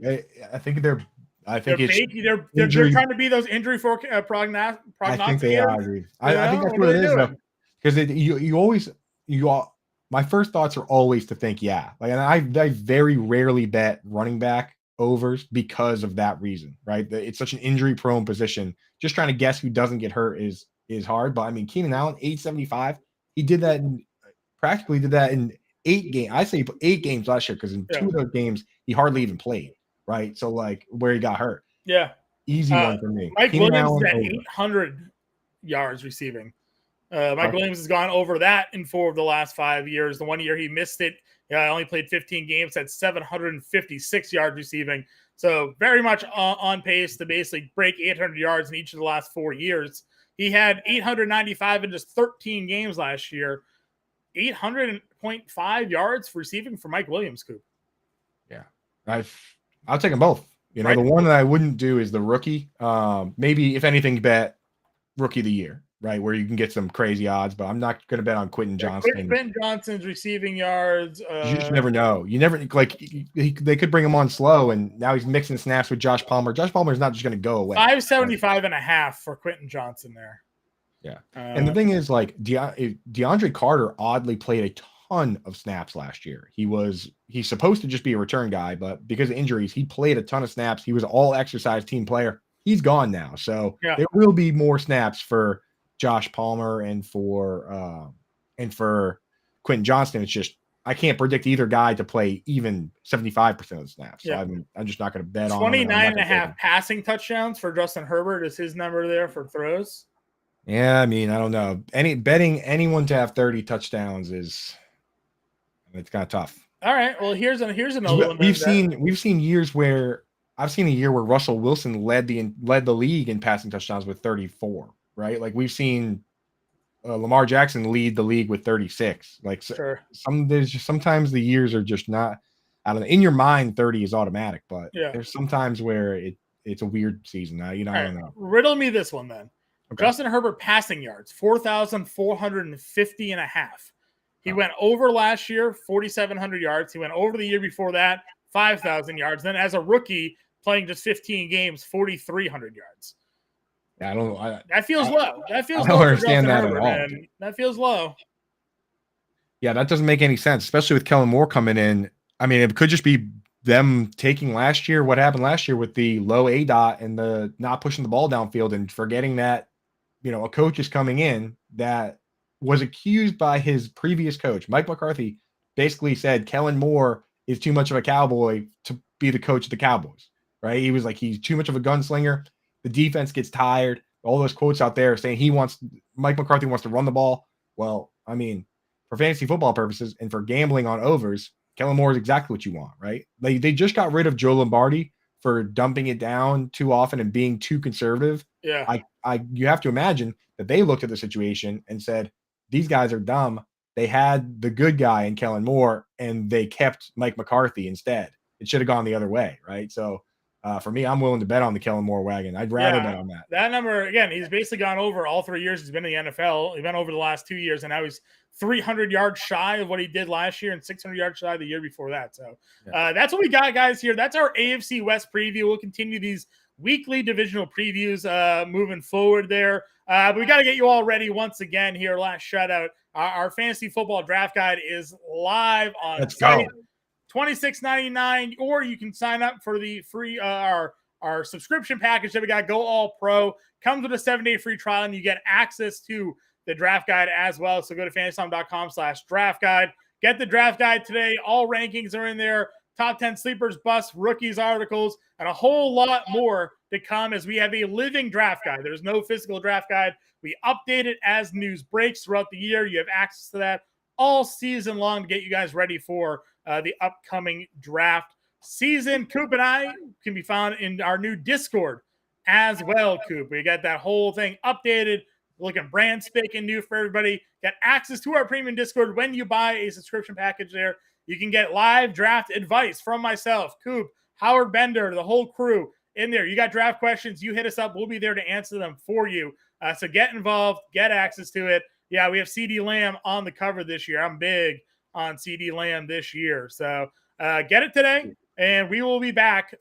I think they're trying to be those injury prognosticators. I think they are. I think that's what it is, though. Because my first thoughts are always to think, and I very rarely bet running back overs because of that reason, right? It's such an injury prone position. Just trying to guess who doesn't get hurt is hard. But I mean, Keenan Allen, 875, he did that practically did that in 8 games. I say 8 games last year, because in 2 of those games he hardly even played, right? So like where he got hurt. Yeah. Easy one for me. Mike Williams is at 800 yards receiving. Mike Williams has gone over that in 4 of the last 5 years. The 1 year he missed it, only played 15 games, had 756 yards receiving. So very much on pace to basically break 800 yards in each of the last 4 years. He had 895 in just 13 games last year. 800.5 yards receiving for Mike Williams, Coop. Yeah. I'll take them both. The one that I wouldn't do is the rookie. Maybe if anything, bet rookie of the year, right? Where you can get some crazy odds, but I'm not going to bet on Quentin Johnson. Quentin Johnson's receiving yards. You just never know. You never they could bring him on slow, and now he's mixing snaps with Josh Palmer. Josh Palmer is not just going to go away. 575.5 for Quentin Johnson there. Yeah. And the thing is, like, DeAndre Carter oddly played a ton of snaps last year. He's supposed to just be a return guy, but because of injuries, he played a ton of snaps. He was all exercise team player. He's gone now. So there will be more snaps for Josh Palmer and for Quentin Johnston. It's just I can't predict either guy to play even 75% of the snaps. So I'm just not going to bet on 29.5 passing touchdowns for Justin Herbert is his number there for throws. Yeah, I mean, I don't know. Betting anyone to have 30 touchdowns it's kind of tough. All right. Well, here's another one. We've seen years where I've seen a year where Russell Wilson led the league in passing touchdowns with 34, right? Like we've seen Lamar Jackson lead the league with 36. Like sometimes the years are just not I don't know. In your mind, 30 is automatic, but Yeah. there's sometimes where it's a weird season. I don't know. Riddle me this one then. Okay. Justin Herbert passing yards, 4,450 and a half. He went over last year, 4,700 yards. He went over the year before that, 5,000 yards. Then as a rookie, playing just 15 games, 4,300 yards. I don't know. That feels low. That feels I don't low for understand Justin that Herbert, at all. man. That feels low. Yeah, that doesn't make any sense, especially with Kellen Moore coming in. I mean, it could just be them taking last year, what happened last year with the low ADOT and the not pushing the ball downfield and forgetting that, a coach is coming in that was accused by his previous coach. Mike McCarthy basically said Kellen Moore is too much of a Cowboy to be the coach of the Cowboys, right? He was like, he's too much of a gunslinger. The defense gets tired. All those quotes out there saying Mike McCarthy wants to run the ball. Well, I mean, for fantasy football purposes and for gambling on overs, Kellen Moore is exactly what you want, right? They just got rid of Joe Lombardi for dumping it down too often and being too conservative. Yeah. You have to imagine that they looked at the situation and said, these guys are dumb. They had the good guy in Kellen Moore and they kept Mike McCarthy instead. It should have gone the other way, right? So for me, I'm willing to bet on the Kellen Moore wagon. I'd rather bet on that. That number, again, he's basically gone over all 3 years he's been in the NFL. He went over the last 2 years, and now he's 300 yards shy of what he did last year and 600 yards shy the year before that. So that's what we got, guys, here. That's our AFC West preview. We'll continue these weekly divisional previews moving forward there. But we got to get you all ready once again here. Last shout out. Our fantasy football draft guide is live on site. $26.99, or you can sign up for the free our subscription package that we got. Go All Pro comes with a 7-day free trial, and you get access to the draft guide as well. So go to fantasytime.com/draft guide. Get the draft guide today. All rankings are in there. Top 10 sleepers, busts, rookies, articles, and a whole lot more to come as we have a living draft guide. There's no physical draft guide. We update it as news breaks throughout the year. You have access to that all season long to get you guys ready for the upcoming draft season. Coop and I can be found in our new Discord as well, Coop. We got that whole thing updated, looking brand spanking new for everybody. Got access to our premium Discord when you buy a subscription package there. You can get live draft advice from myself, Coop, Howard Bender, the whole crew in there. You got draft questions, you hit us up. We'll be there to answer them for you. So get involved, get access to it. Yeah, we have CD Lamb on the cover this year. I'm big on CD Lamb this year. So get it today, and we will be back